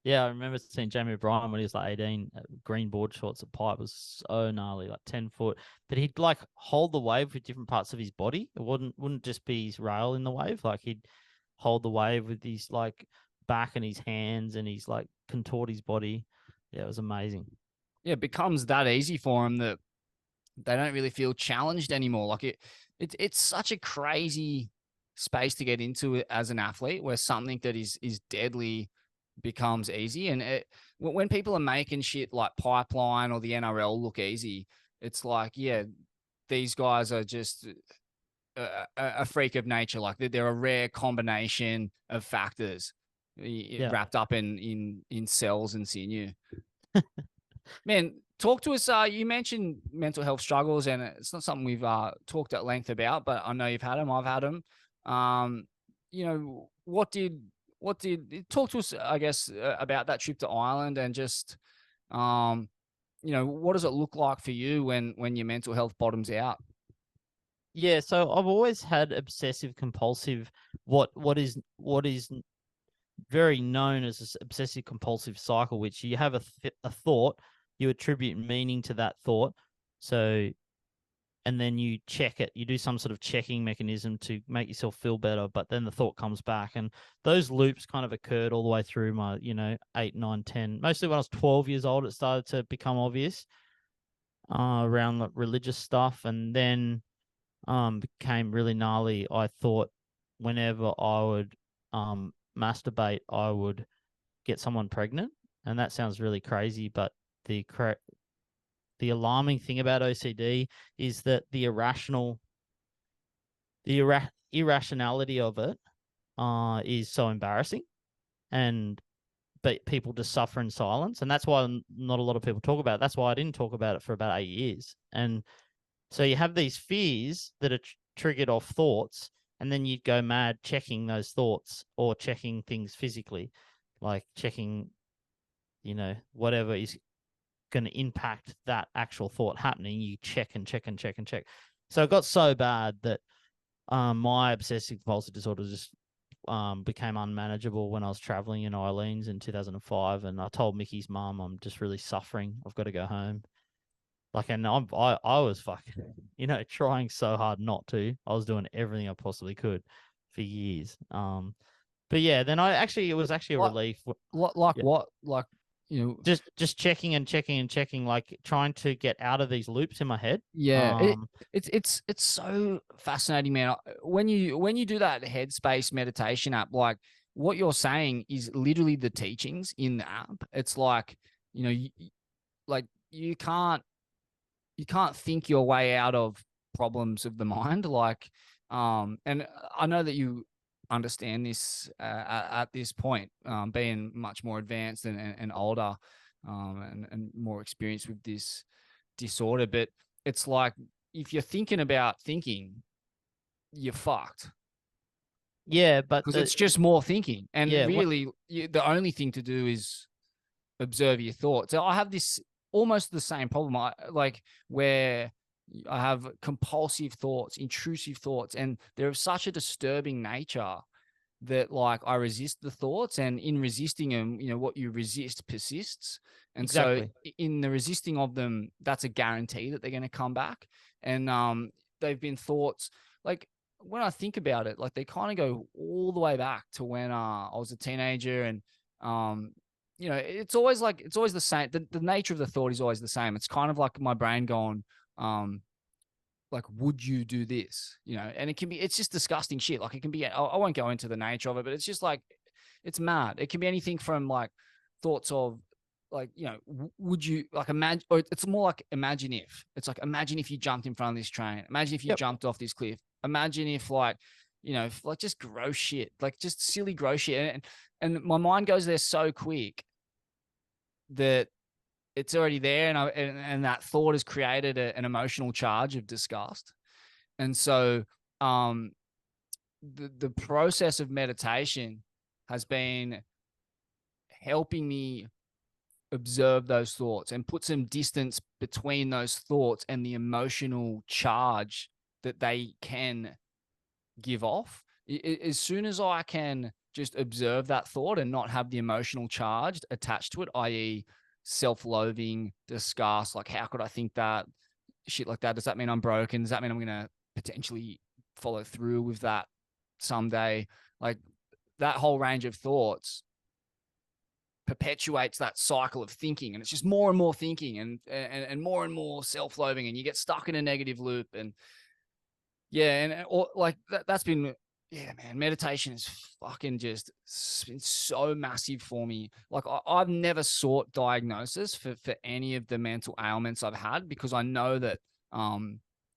I remember seeing Jamie O'Brien when he was like 18, green board shorts at Pipe was so gnarly, like 10 foot. But he'd like hold the wave with different parts of his body. It wouldn't just be his rail in the wave. Like he'd hold the wave with his like back and his hands, and he's like contort his body. Yeah, it was amazing. Yeah, it becomes that easy for them that they don't really feel challenged anymore. Like it's such a crazy space to get into as an athlete, where something that is deadly becomes easy. And when people are making shit like Pipeline or the NRL look easy, it's like, these guys are just a freak of nature. Like they're a rare combination of factors wrapped up in cells and sinew. Man, talk to us. You mentioned mental health struggles, and it's not something we've talked at length about, but I know you've had them. I've had them. What did talk to us, I guess, about that trip to Ireland, and just, what does it look like for you when your mental health bottoms out? Yeah, so I've always had obsessive compulsive, what is very known as an obsessive compulsive cycle, which you have a thought, you attribute meaning to that thought. So and then you check it. You do some sort of checking mechanism to make yourself feel better, but then the thought comes back. And those loops kind of occurred all the way through my, 8, 9, 10. Mostly when I was 12 years old, it started to become obvious around the religious stuff. And then became really gnarly. I thought whenever I would masturbate, I would get someone pregnant. And that sounds really crazy, but the alarming thing about OCD is that the irrationality of it is so embarrassing, but people just suffer in silence, and that's why not a lot of people talk about it. That's why I didn't talk about it for about 8 years. And so you have these fears that are triggered off thoughts, and then you'd go mad checking those thoughts or checking things physically, like checking, whatever is going to impact that actual thought happening. You check and check and check and check. So it got so bad that my obsessive compulsive disorder just became unmanageable when I was traveling in Aileens in 2005. And I told Mickey's mum, I'm just really suffering. I've got to go home. And I was fucking, trying so hard not to. I was doing everything I possibly could for years. But yeah, then it was actually a relief. Like Yeah. what? Like, just checking and checking and checking, like trying to get out of these loops in my head. Yeah, it's so fascinating, man. When you do that headspace meditation app, like what you're saying is literally the teachings in the app. It's like, you can't think your way out of problems of the mind. Like, and I know that you understand this at this point, being much more advanced and older, and more experienced with this disorder. But it's like, if you're thinking about thinking, you're fucked. Yeah, but because it's just more thinking, and Yeah, really, the only thing to do is observe your thoughts. So I have this almost the same problem, where I have compulsive thoughts, intrusive thoughts, and they're of such a disturbing nature that, like, I resist the thoughts, and in resisting them, what you resist persists. And Exactly. so in the resisting of them, that's a guarantee that they're going to come back. And they've been thoughts, like, when I think about it, like, they kind of go all the way back to when I was a teenager. And it's always the same. The nature of the thought is always the same. It's kind of like my brain going, like, would you do this? And it's just disgusting shit. Like, it can be, I won't go into the nature of it, but it's just like, it's mad. It can be anything from, like, thoughts of, like, would you, like, imagine, or it's more like, imagine if. It's like, imagine if you jumped in front of this train. Imagine if you jumped off this cliff. Imagine if, like, like, just gross shit, like, just silly gross shit. And my mind goes there so quick that it's already there, and that thought has created an emotional charge of disgust. And so the process of meditation has been helping me observe those thoughts and put some distance between those thoughts and the emotional charge that they can give off. As soon as I can just observe that thought and not have the emotional charge attached to it, i.e., self-loathing, disgust, like, how could I think that, shit like that? Does that mean I'm broken? Does that mean I'm going to potentially follow through with that someday? Like, that whole range of thoughts perpetuates that cycle of thinking, and it's just more and more thinking, and more self-loathing, and you get stuck in a negative loop. And that's been, yeah, man, meditation is fucking just been so massive for me. Like, I've never sought diagnosis for any of the mental ailments I've had, because I know that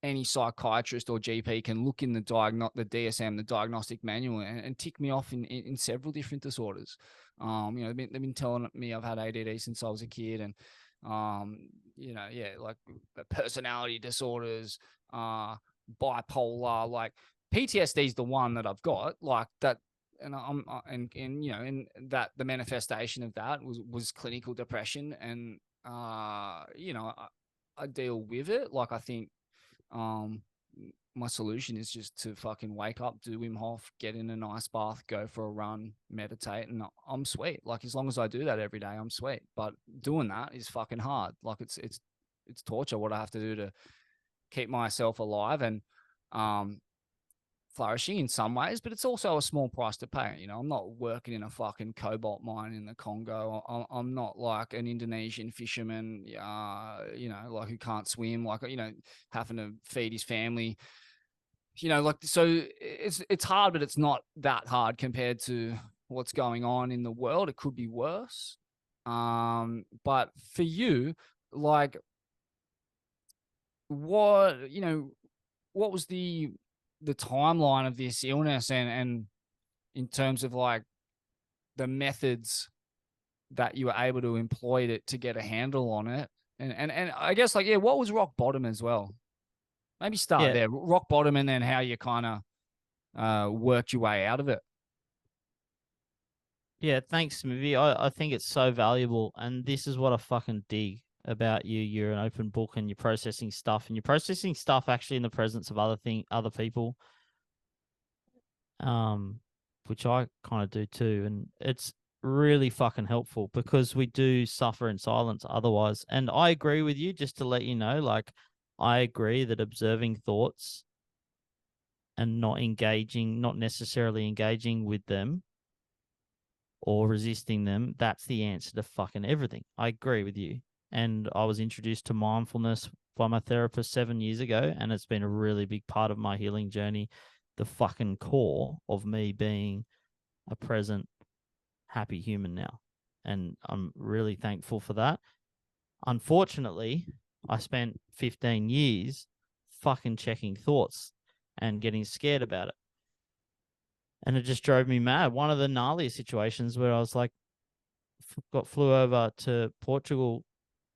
any psychiatrist or GP can look in the DSM, the diagnostic manual, and tick me off in several different disorders. They've been telling me I've had ADD since I was a kid, and like, personality disorders, bipolar, like, PTSD is the one that I've got, like that. And and that the manifestation of that was clinical depression. And I deal with it. Like, I think my solution is just to fucking wake up, do Wim Hof, get in a nice bath, go for a run, meditate, and I'm sweet. Like, as long as I do that every day, I'm sweet. But doing that is fucking hard. Like, it's torture what I have to do to keep myself alive and flourishing in some ways, but it's also a small price to pay. You know, I'm not working in a fucking cobalt mine in the Congo. I'm not like an Indonesian fisherman, you know, like who can't swim, like, you know, having to feed his family. You know, like, so it's hard, but it's not that hard compared to what's going on in the world. It could be worse. But for you, like, what was the timeline of this illness and in terms of like the methods that you were able to employ to get a handle on it? And I guess, like, yeah, what was rock bottom as well? Maybe start there, rock bottom, and then how you kind of worked your way out of it. Yeah, thanks, Smithy. I think it's so valuable, and this is what I fucking dig about you. You're an open book, and you're processing stuff, actually in the presence of other people, which I kind of do too, and it's really fucking helpful because we do suffer in silence otherwise. And I agree with you, just to let you know, like, I agree that observing thoughts and not necessarily engaging with them or resisting them, that's the answer to fucking everything. I agree with you. And I was introduced to mindfulness by my therapist 7 years ago, and it's been a really big part of my healing journey, the fucking core of me being a present, happy human now. And I'm really thankful for that. Unfortunately, I spent 15 years fucking checking thoughts and getting scared about it. And it just drove me mad. One of the gnarliest situations where I was like, flew over to Portugal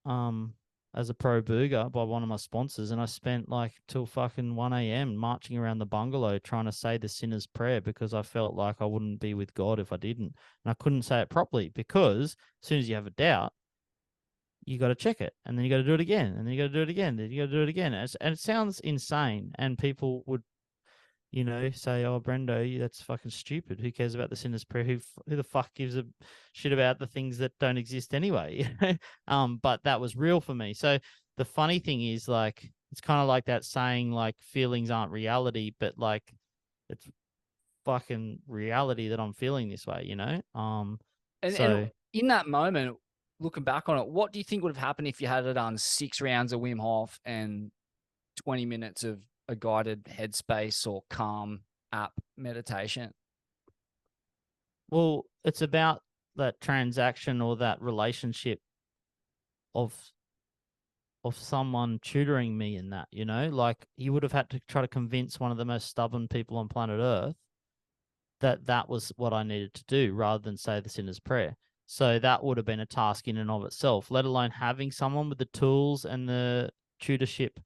as a pro booger by one of my sponsors, and I spent like till fucking 1 a.m. marching around the bungalow trying to say the sinner's prayer because I felt like I wouldn't be with God if I didn't. And I couldn't say it properly because as soon as you have a doubt, you got to check it, and then you got to do it again, and then you got to do it again, then you got to do it again. And it sounds insane, and people would, you know, say, "Oh, Brendo, that's fucking stupid. Who cares about the sinner's prayer? Who the fuck gives a shit about the things that don't exist anyway?" But that was real for me. So the funny thing is, like, it's kind of like that saying, like, feelings aren't reality, but like, it's fucking reality that I'm feeling this way, you know. And in that moment, looking back on it, what do you think would have happened if you had done 6 rounds of Wim Hof and 20 minutes of a guided headspace or calm app meditation? Well, it's about that transaction or that relationship of someone tutoring me in that, you know, like you would have had to try to convince one of the most stubborn people on planet Earth that was what I needed to do rather than say the sinner's prayer. So that would have been a task in and of itself, let alone having someone with the tools and the tutorship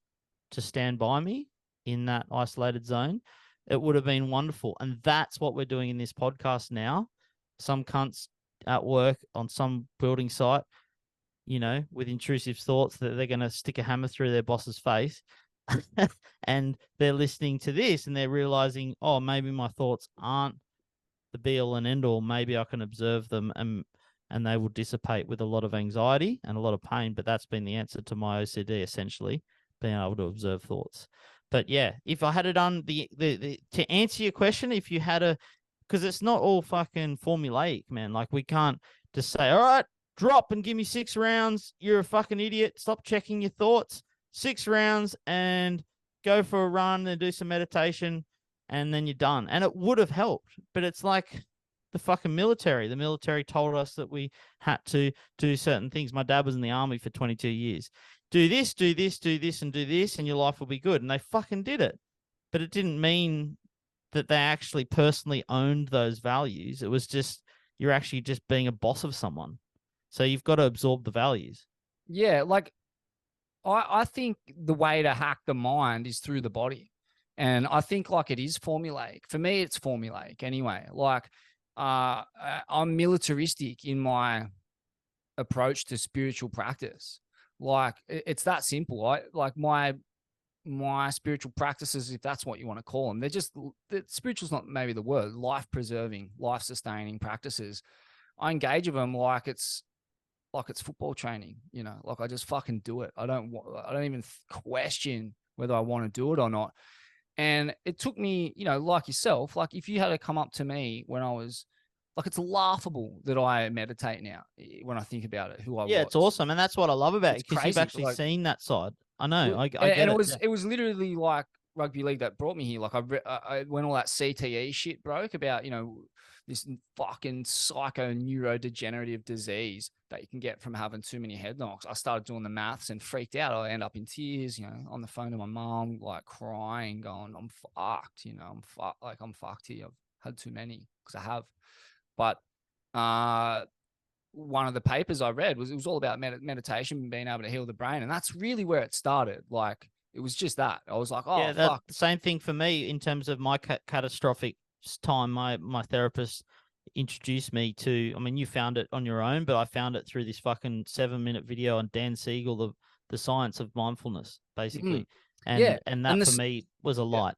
to stand by me in that isolated zone. It would have been wonderful. And that's what we're doing in this podcast now. Some cunts at work on some building site, you know, with intrusive thoughts that they're going to stick a hammer through their boss's face. And they're listening to this and they're realizing, oh, maybe my thoughts aren't the be all and end all. Maybe I can observe them and they will dissipate with a lot of anxiety and a lot of pain. But that's been the answer to my OCD, essentially, being able to observe thoughts. But yeah, if I had done the to answer your question, if you had because it's not all fucking formulaic, man. Like, we can't just say, all right, drop and give me 6 rounds. You're a fucking idiot. Stop checking your thoughts. 6 rounds and go for a run and do some meditation and then you're done. And it would have helped, but it's like the fucking military. The military told us that we had to do certain things. My dad was in the army for 22 years. Do this, do this, do this, and do this, and your life will be good. And they fucking did it. But it didn't mean that they actually personally owned those values. It was just, you're actually just being a boss of someone. So you've got to absorb the values. Yeah, like, I think the way to hack the mind is through the body. And I think, like, it is formulaic. For me, it's formulaic anyway. Like, I'm militaristic in my approach to spiritual practice. Like, it's that simple. Like my spiritual practices, if that's what you want to call them, they're just, spiritual's not maybe the word, life-preserving, life-sustaining practices. I engage with them like it's football training, you know, like I just fucking do it. I don't even question whether I want to do it or not. And it took me, you know, like yourself, like if you had to come up to me when I was like, it's laughable that I meditate now when I think about it, who I Yeah, was. it's awesome. And that's what I love about it, It's because you've crazy. actually Like, seen that side. I know. I and get it it. was Yeah. it was literally like rugby league that brought me here. Like when all that CTE shit broke about, you know, this fucking psycho neurodegenerative disease that you can get from having too many head knocks. I started doing the maths and freaked out. I end up in tears, you know, on the phone to my mom, like crying, going, I'm fucked, you know, I'm fucked here. I've had too many, because I have. But one of the papers I read was all about meditation, being able to heal the brain. And that's really where it started. Like, it was just that. I was like, oh, Yeah, fuck. the same thing for me in terms of my catastrophic time. My therapist introduced me to, I mean, you found it on your own, but I found it through this fucking 7-minute video on Dan Siegel, the science of mindfulness, basically. Yeah. And that for me was a light.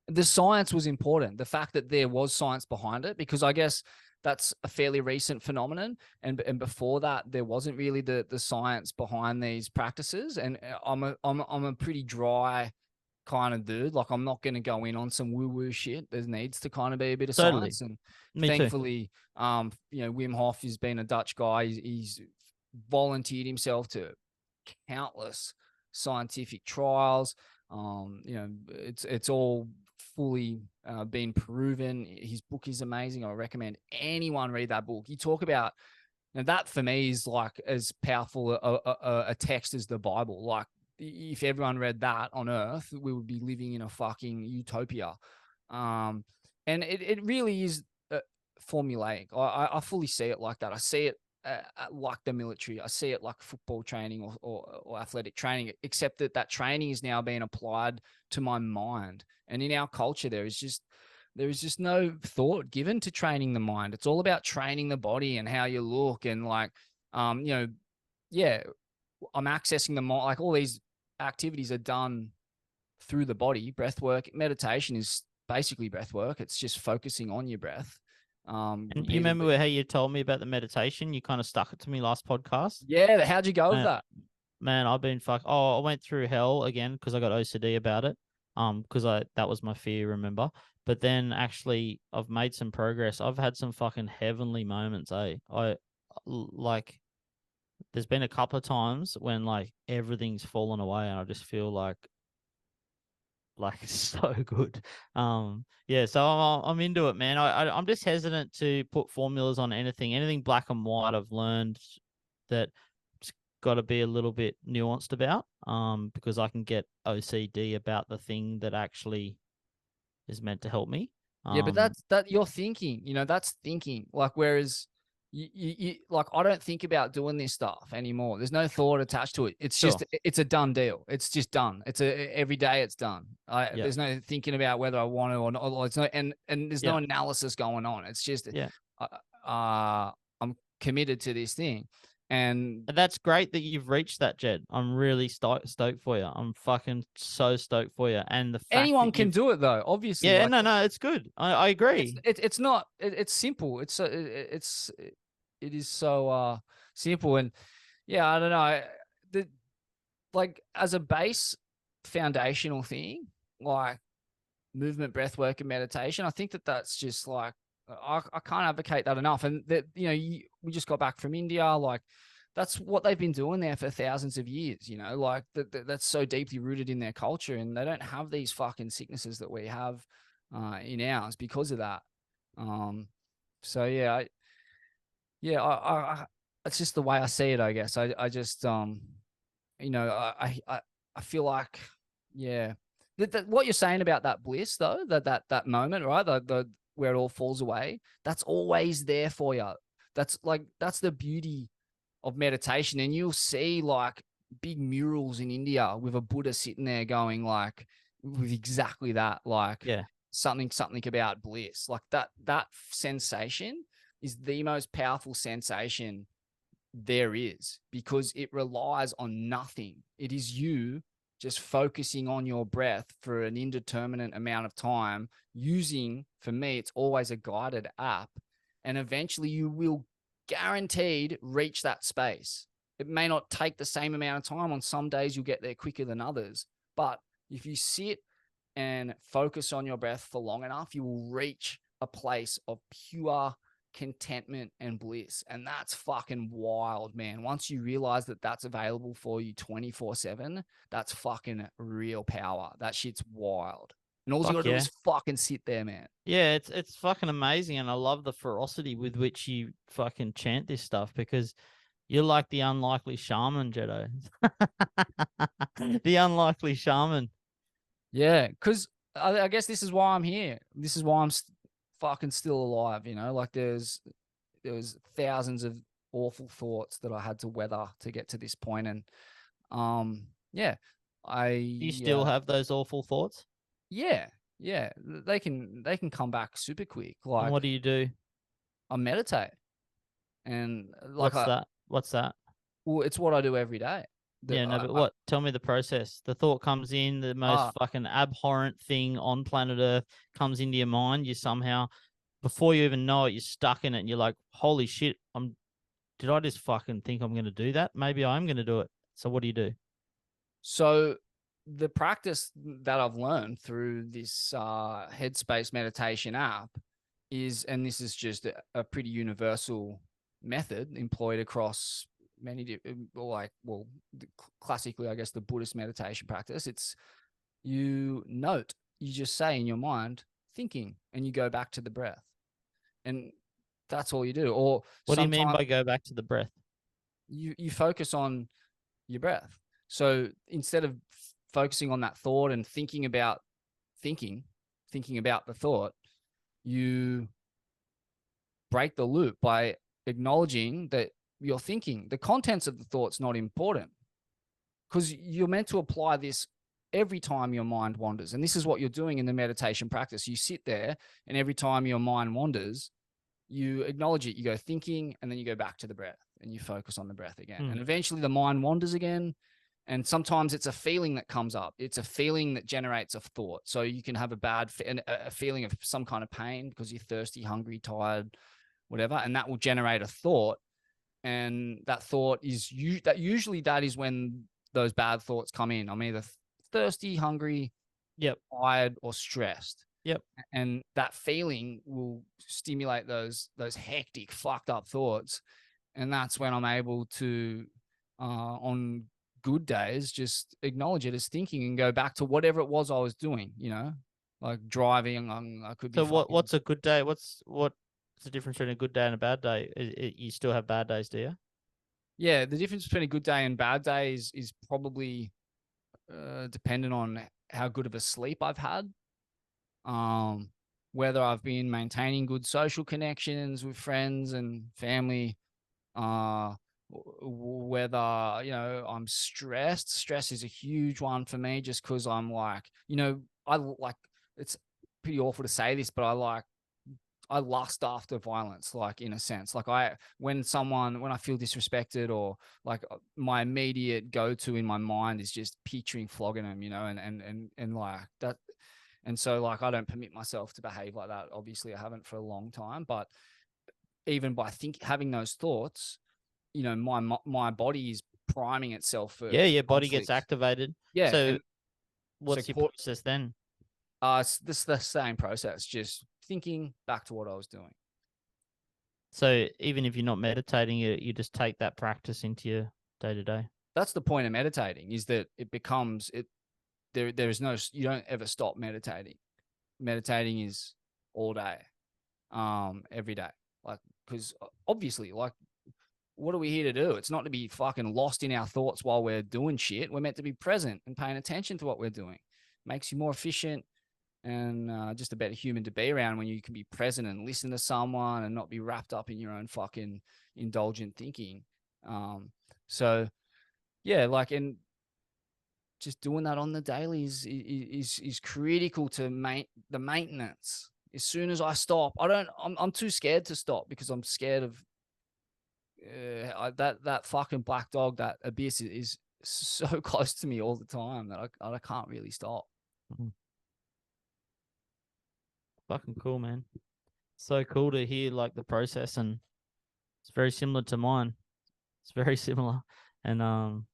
The science was important. The fact that there was science behind it, because I guess that's a fairly recent phenomenon. And before that, there wasn't really the science behind these practices. And I'm a pretty dry kind of dude. Like, I'm not going to go in on some woo shit. There needs to kind of be a bit of science. And me thankfully, you know, Wim Hof has been a Dutch guy. He's volunteered himself to countless scientific trials. You know, it's all fully been proven. His book is amazing. I recommend anyone read that book. You talk about, now that for me is like as powerful a text as the Bible. Like, if everyone read that on Earth, we would be living in a fucking utopia. And it really is formulaic. I fully see it like that. I see it like the military. I see it like football training or athletic training, except that training is now being applied to my mind. And in our culture, there is just no thought given to training the mind. It's all about training the body and how you look. And like, you know, yeah, I'm accessing the mind. Like, all these activities are done through the body. Breath work, meditation is basically breath work. It's just focusing on your breath. And you remember how you told me about the meditation? You kind of stuck it to me last podcast. Yeah, how'd you go with that? Man, I've been I went through hell again because I got OCD about it. Because that was my fear, remember? But then actually, I've made some progress. I've had some fucking heavenly moments. Like, there's been a couple of times when like everything's fallen away, and I just feel like it's so good. Yeah, so I'm into it, man. I'm just hesitant to put formulas on anything black and white. I've learned that it's got to be a little bit nuanced about, because I can get OCD about the thing that actually is meant to help me. Yeah, but that's you're thinking, you know, that's thinking. Like, whereas you like, I don't think about doing this stuff anymore. There's no thought attached to it. It's just, it's a done deal. It's just done. Every day it's done. There's no thinking about whether I want to or not. It's no, and there's no analysis going on. It's just, I'm committed to this thing. And that's great that you've reached that, Jed. I'm really stoked for you. I'm fucking so stoked for you. And the fact anyone can do it, though, obviously. Yeah, like, no, it's good. I agree. It's not. It's simple. It is so simple. And yeah, I don't know. Like, as a base foundational thing, like movement, breath work, and meditation, I think that's just like, I can't advocate that enough. And that, you know, we just got back from India. Like, that's what they've been doing there for thousands of years, you know, like that's so deeply rooted in their culture, and they don't have these fucking sicknesses that we have in ours because of that. So yeah, I it's just the way I see it, I guess. I just, you know, I feel like, yeah, what you're saying about that bliss though, that moment, right? The where it all falls away, that's always there for you. That's the beauty of meditation. And you'll see like big murals in India with a Buddha sitting there going like, with exactly that, like something about bliss. Like that sensation is the most powerful sensation there is, because it relies on nothing. It is you just focusing on your breath for an indeterminate amount of time using, for me, it's always a guided app. And eventually you will guaranteed reach that space. It may not take the same amount of time. On some days you'll get there quicker than others, but If you sit and focus on your breath for long enough, you will reach a place of pure contentment and bliss. And that's fucking wild, man. Once you realize that that's available for you 24/7, that's fucking real power. That shit's wild. And all you Fuck gotta do yeah. is fucking sit there, man. Yeah, it's fucking amazing, and I love the ferocity with which you fucking chant this stuff, because you're like the unlikely shaman, Jedi. The unlikely shaman. Yeah, because I guess this is why I'm here. This is why I'm fucking still alive, you know? Like there was thousands of awful thoughts that I had to weather to get to this point. And yeah, Do you still have those awful thoughts? yeah, they can come back super quick. And Like what do you do? I meditate, and like What's that? well, it's what I do every day. Yeah, no, but what? Tell me the process. The thought comes in, the most fucking abhorrent thing on planet Earth comes into your mind. You somehow, before you even know it, you're stuck in it, and you're like, "Holy shit! Did I just fucking think I'm going to do that? Maybe I'm going to do it." So what do you do? So the practice that I've learned through this Headspace meditation app is, and this is just a pretty universal method employed across many, classically, I guess, the Buddhist meditation practice. It's you just say in your mind, thinking, and you go back to the breath. And that's all you do. Or what do you mean by go back to the breath? You focus on your breath. So instead of focusing on that thought and thinking about the thought, you break the loop by acknowledging that you're thinking. The contents of the thought's not important, because you're meant to apply this every time your mind wanders. And this is what you're doing in the meditation practice. You sit there, and every time your mind wanders, you acknowledge it. You go thinking, and then you go back to the breath, and you focus on the breath again. And eventually the mind wanders again. And sometimes it's a feeling that comes up. It's a feeling that generates a thought. So you can have a feeling of some kind of pain because you're thirsty, hungry, tired, whatever. And that will generate a thought. And that thought is usually that is when those bad thoughts come in. I'm either thirsty, hungry, tired, or stressed. Yep. And that feeling will stimulate those hectic, fucked up thoughts. And that's when I'm able to, on good days, just acknowledge it as thinking and go back to whatever it was I was doing, you know, like driving. I could be. So what's a good day? What's the difference between a good day and a bad day? You still have bad days, do you? Yeah, the difference between a good day and bad day is probably dependent on how good of a sleep I've had, whether I've been maintaining good social connections with friends and family, whether, you know, I'm stressed. Stress is a huge one for me, just because I'm like, you know, it's pretty awful to say this, but I lust after violence, like, in a sense. Like when I feel disrespected, or like my immediate go-to in my mind is just picturing flogging them, you know, and like that. And so like, I don't permit myself to behave like that. Obviously I haven't for a long time, but even by having those thoughts, you know, my body is priming itself for your body conflict. gets activated. Yeah. So what's your process then? It's the same process, just thinking back to what I was doing. So even if you're not meditating, you just take that practice into your day to day. That's the point of meditating, is that it becomes it. There is no, you don't ever stop meditating. Meditating is all day, every day. Like, because obviously, like, what are we here to do? It's not to be fucking lost in our thoughts while we're doing shit. We're meant to be present and paying attention to what we're doing. Makes you more efficient and just a better human to be around, when you can be present and listen to someone and not be wrapped up in your own fucking indulgent thinking. So yeah, like, and just doing that on the daily is critical to the maintenance. As soon as I stop, I'm too scared to stop, because I'm scared of that fucking black dog, that abyss is so close to me all the time that I can't really stop. Fucking cool, man. So cool to hear like the process, and it's very similar to mine. It's very similar. And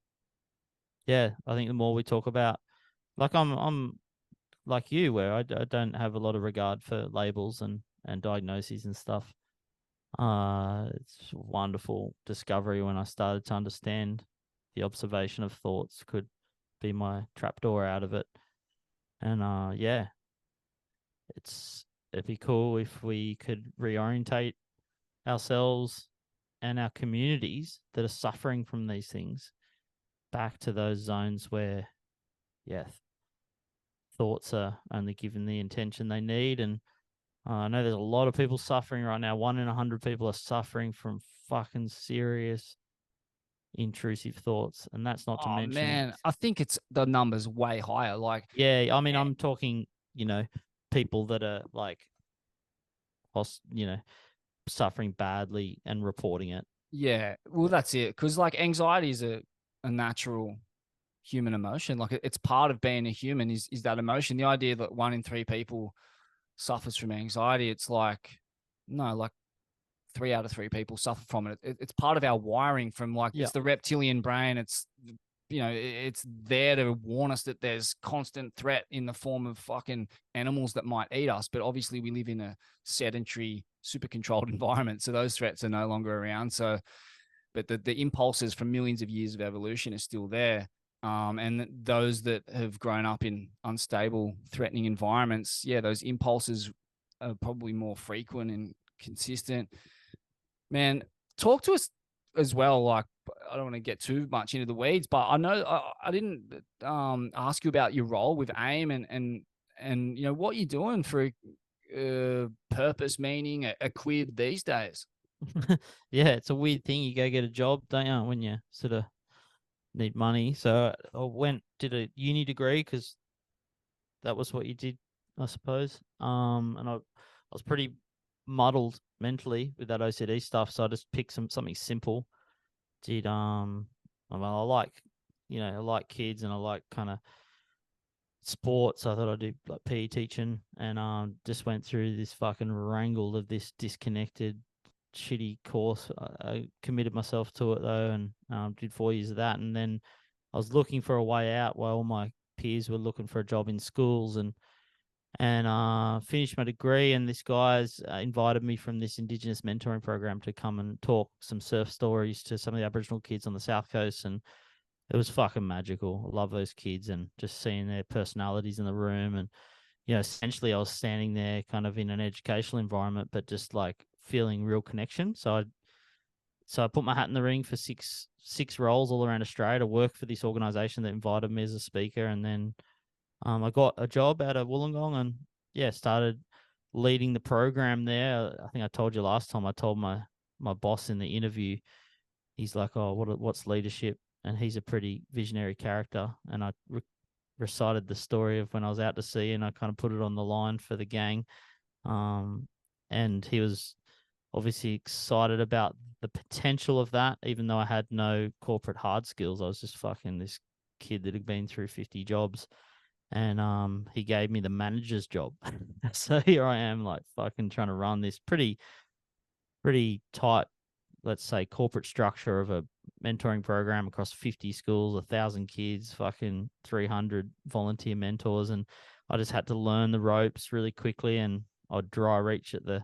yeah, I think the more we talk about Like I'm like you, where I don't have a lot of regard for labels and diagnoses and stuff. It's a wonderful discovery when I started to understand the observation of thoughts could be my trapdoor out of it. And yeah, it'd be cool if we could reorientate ourselves and our communities that are suffering from these things back to those zones where, yeah, thoughts are only given the intention they need. And I know there's a lot of people suffering right now. 1 in 100 people are suffering from fucking serious intrusive thoughts, and that's not to Oh mention. man, I think it's the numbers way higher. Like, Yeah, I mean, I'm talking, people that are like, suffering badly and reporting it. yeah, well, that's it. Because like anxiety is a natural human emotion. Like it's part of being a human is that emotion. The idea that 1 in 3 people suffers from anxiety, it's like, no, like 3 out of 3 people suffer from it. It's part of our wiring from like, Yeah. it's the reptilian brain. It's, it's there to warn us that there's constant threat in the form of fucking animals that might eat us. But obviously we live in a sedentary, super controlled environment. So those threats are no longer around. So, but the impulses from millions of years of evolution are still there. And those that have grown up in unstable, threatening environments, yeah, those impulses are probably more frequent and consistent. Man, talk to us as well. Like, I don't want to get too much into the weeds, but I know I didn't ask you about your role with AIM and what you're doing for purpose, meaning, a quid these days. Yeah, it's a weird thing. You go get a job, don't you, when you sort of need money. So I did a uni degree because that was what you did, I suppose. And I was pretty muddled mentally with that OCD stuff, so I just picked something simple. Did I like kids and I like kind of sports. I thought I'd do like PE teaching, and just went through this fucking wrangle of this disconnected, shitty course. I committed myself to it though, and did 4 years of that, and then I was looking for a way out while all my peers were looking for a job in schools, and finished my degree. And this guy's invited me from this Indigenous mentoring program to come and talk some surf stories to some of the Aboriginal kids on the South Coast, and it was fucking magical. I love those kids and just seeing their personalities in the room. And, essentially I was standing there kind of in an educational environment, but just like feeling real connection. So I put my hat in the ring for six roles all around Australia to work for this organization that invited me as a speaker. And then I got a job out of Wollongong and started leading the program there. I think I told you last time. I told my boss in the interview, he's like, "Oh, what's leadership?" And he's a pretty visionary character. And I recited the story of when I was out to sea, and I kind of put it on the line for the gang. And he was obviously excited about the potential of that, even though I had no corporate hard skills. I was just fucking this kid that had been through 50 jobs. And he gave me the manager's job. So here I am, like fucking trying to run this pretty tight, let's say, corporate structure of a mentoring program across 50 schools, 1,000 kids, fucking 300 volunteer mentors. And I just had to learn the ropes really quickly. And I'd dry reach at the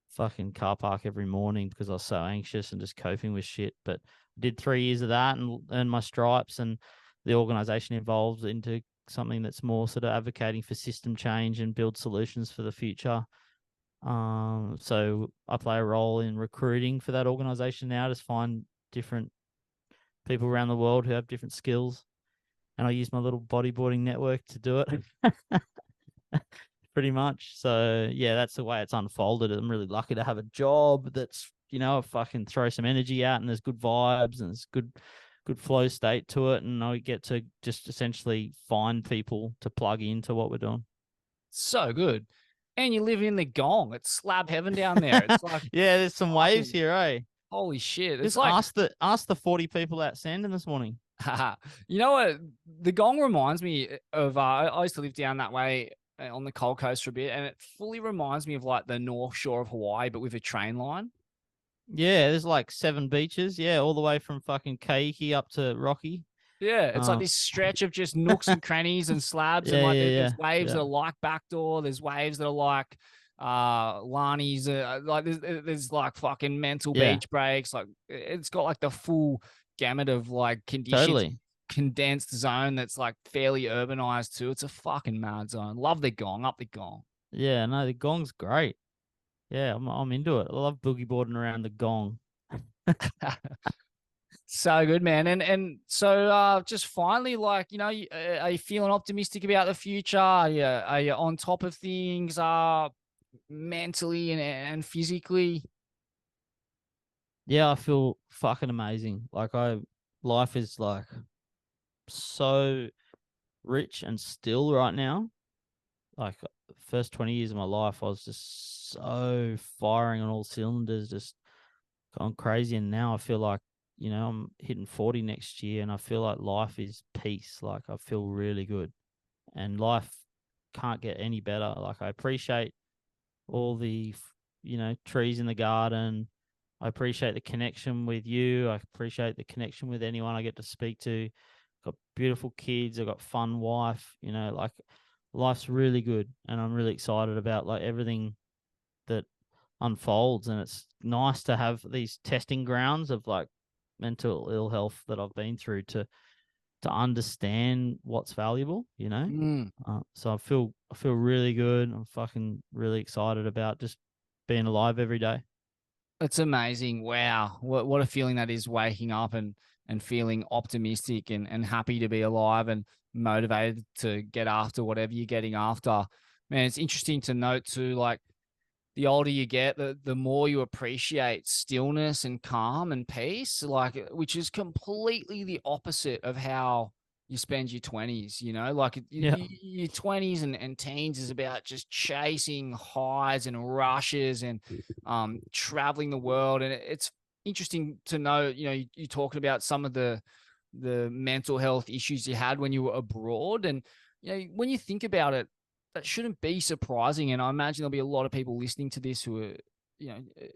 fucking car park every morning because I was so anxious and just coping with shit. But I did 3 years of that and earned my stripes, and the organization evolved into something that's more sort of advocating for system change and build solutions for the future. So I play a role in recruiting for that organization now, to find different people around the world who have different skills. And I use my little bodyboarding network to do it. Pretty much. So yeah, that's the way it's unfolded. I'm really lucky to have a job that's, I fucking throw some energy out and there's good vibes and it's good flow state to it. And I get to just essentially find people to plug into what we're doing. So good. And you live in the Gong. It's slab heaven down there. It's like, yeah, there's some waves here, eh? Holy shit. Just it's like ask the 40 people out Sandon this morning. You know what? The Gong reminds me of I used to live down that way on the Cold Coast for a bit, and it fully reminds me of like the North Shore of Hawaii, but with a train line. Yeah, there's like 7 beaches. Yeah, all the way from fucking Kaiki up to Rocky. Yeah, it's like Um, this stretch of just nooks and crannies and slabs, and Yeah, like yeah, there's yeah, waves that yeah. are like backdoor, there's waves that are like Lani's, like there's like fucking mental Yeah, beach breaks. Like it's got like the full gamut of like conditions, totally. condensed zone that's like fairly urbanized too. It's a fucking mad zone. Love the gong, up the gong. Yeah, no, the gong's great. Yeah, I'm into it. I love boogie boarding around the gong. So good, man. And so just finally, like, are you feeling optimistic about the future? Are you on top of things mentally and physically? Yeah, I feel fucking amazing. Life is like so rich and still right now. Like first 20 years of my life, I was just so firing on all cylinders, just going crazy. And now I feel like, I'm hitting 40 next year and I feel like life is peace. Like I feel really good and life can't get any better. Like I appreciate all the, trees in the garden. I appreciate the connection with you. I appreciate the connection with anyone I get to speak to. Got beautiful kids. I got fun wife. Like life's really good, and I'm really excited about like everything that unfolds. And it's nice to have these testing grounds of like mental ill health that I've been through to understand what's valuable. Mm. So I feel really good. I'm fucking really excited about just being alive every day. It's amazing. Wow. What a feeling that is, waking up and feeling optimistic and happy to be alive and motivated to get after whatever you're getting after. Man, it's interesting to note too, like the older you get, the more you appreciate stillness and calm and peace, like which is completely the opposite of how you spend your 20s, like Yeah. your 20s and teens is about just chasing highs and rushes and traveling the world. And it's interesting to know, you talking about some of the mental health issues you had when you were abroad. And when you think about it, that shouldn't be surprising. And I imagine there'll be a lot of people listening to this who are,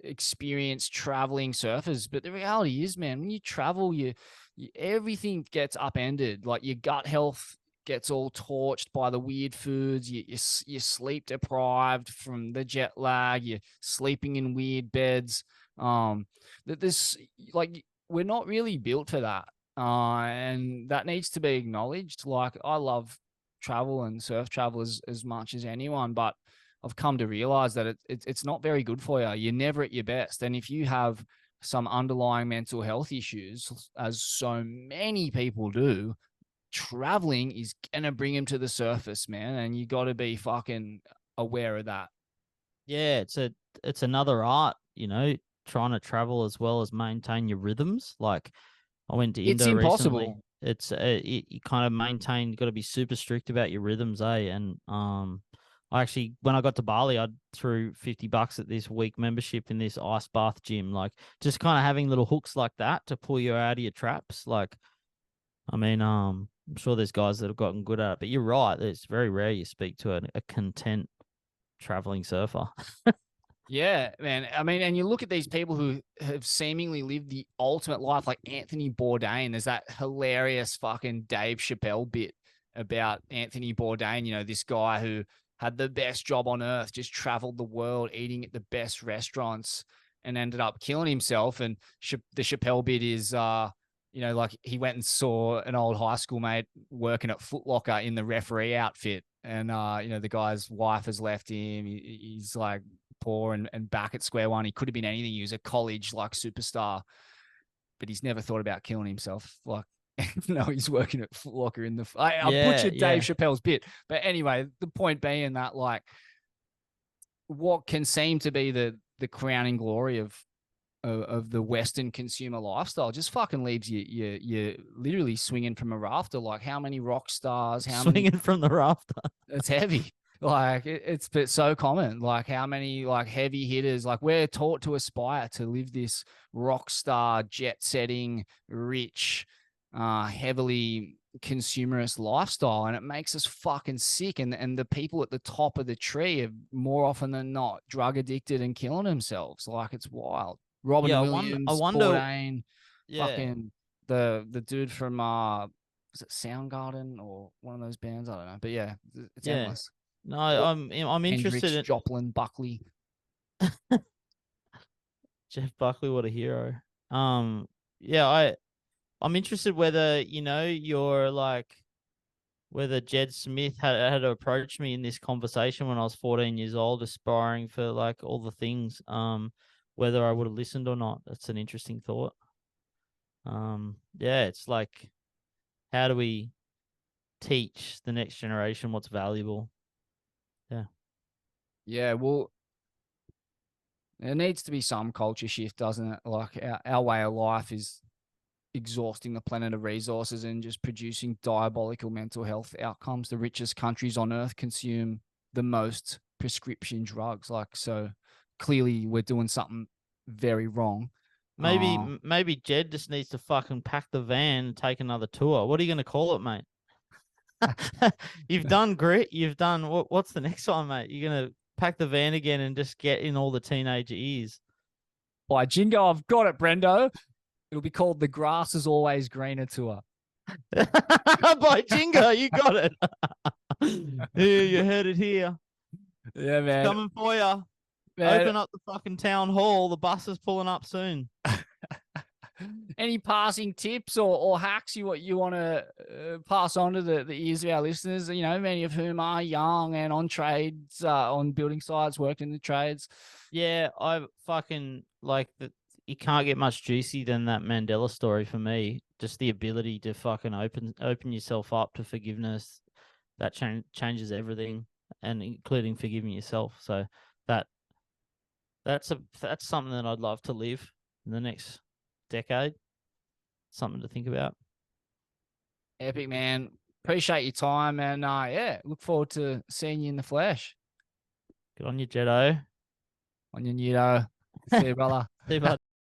experienced traveling surfers. But the reality is, man, when you travel, everything gets upended. Like your gut health gets all torched by the weird foods. You're sleep deprived from the jet lag. You're sleeping in weird beds. That this like we're not really built for that. And that needs to be acknowledged. Like I love travel and surf travel as much as anyone, but I've come to realize that it's not very good for you. You're never at your best. And if you have some underlying mental health issues, as so many people do, traveling is gonna bring them to the surface, man. And you got to be fucking aware of that. Yeah, it's another art, trying to travel as well as maintain your rhythms. Like I went to It's Indo recently. impossible. It's you kind of maintain. You got to be super strict about your rhythms, eh? And I actually when I got to Bali, I threw $50 at this week membership in this ice bath gym. Like just kind of having little hooks like that to pull you out of your traps. Like, I mean, I'm sure there's guys that have gotten good at it, but you're right. It's very rare you speak to a content traveling surfer. Yeah, man. I mean, and you look at these people who have seemingly lived the ultimate life, like Anthony Bourdain. There's that hilarious fucking Dave Chappelle bit about Anthony Bourdain, this guy who had the best job on earth, just traveled the world eating at the best restaurants and ended up killing himself. And the Chappelle bit is, like he went and saw an old high school mate working at Foot Locker in the referee outfit. And, the guy's wife has left him. He's like, poor and back at square one. He could have been anything. He was a college like superstar, but he's never thought about killing himself. Like, no, he's working at Foot Locker in the. I Yeah, butchered Dave yeah. Chappelle's bit, but anyway, the point being that like, what can seem to be the crowning glory of the Western consumer lifestyle just fucking leaves you literally swinging from a rafter. Like, how many rock stars? How many? Swinging from the rafter. It's heavy. Like it's so common. Like how many like heavy hitters? Like we're taught to aspire to live this rock star, jet setting, rich, heavily consumerist lifestyle, and it makes us fucking sick. And the people at the top of the tree are more often than not drug addicted and killing themselves. Like it's wild. Robin Yeah, I Williams, wonder. Bourdain, Yeah, fucking the dude from was it Soundgarden or one of those bands? I don't know, but yeah, it's Yeah. endless. No, I'm interested Hendrix, in Joplin, Buckley. Jeff Buckley. What a hero. Yeah, I'm interested whether you're like whether Jed Smith had to approach me in this conversation when I was 14 years old, aspiring for like all the things. Whether I would have listened or not. That's an interesting thought. Yeah, it's like, how do we teach the next generation what's valuable? Yeah, well, there needs to be some culture shift, doesn't it? Like our way of life is exhausting the planet of resources and just producing diabolical mental health outcomes. The richest countries on earth consume the most prescription drugs. Like, so clearly we're doing something very wrong. Maybe Jed just needs to fucking pack the van and take another tour. What are you going to call it, mate? You've done Grit. You've done what's the next one, mate? You're going to pack the van again and just get in all the teenager ears. By Jingo, I've got it, Brendo. It'll be called the Grass is Always Greener Tour. By Jingo, you got it. Here, you heard it here. Yeah, man. It's coming for you. Man. Open up the fucking town hall. The bus is pulling up soon. Any passing tips or hacks you want to pass on to the ears of our listeners? Many of whom are young and on trades, on building sites, worked in the trades. Yeah, I fucking like that. You can't get much juicy than that Mandela story for me. Just the ability to fucking open yourself up to forgiveness. That changes everything, and including forgiving yourself. So that's something that I'd love to live in the next decade. Something to think about. Epic, man. Appreciate your time, and yeah, look forward to seeing you in the flesh. Good on you, Jeddo. On your new See you, brother. See you, bud.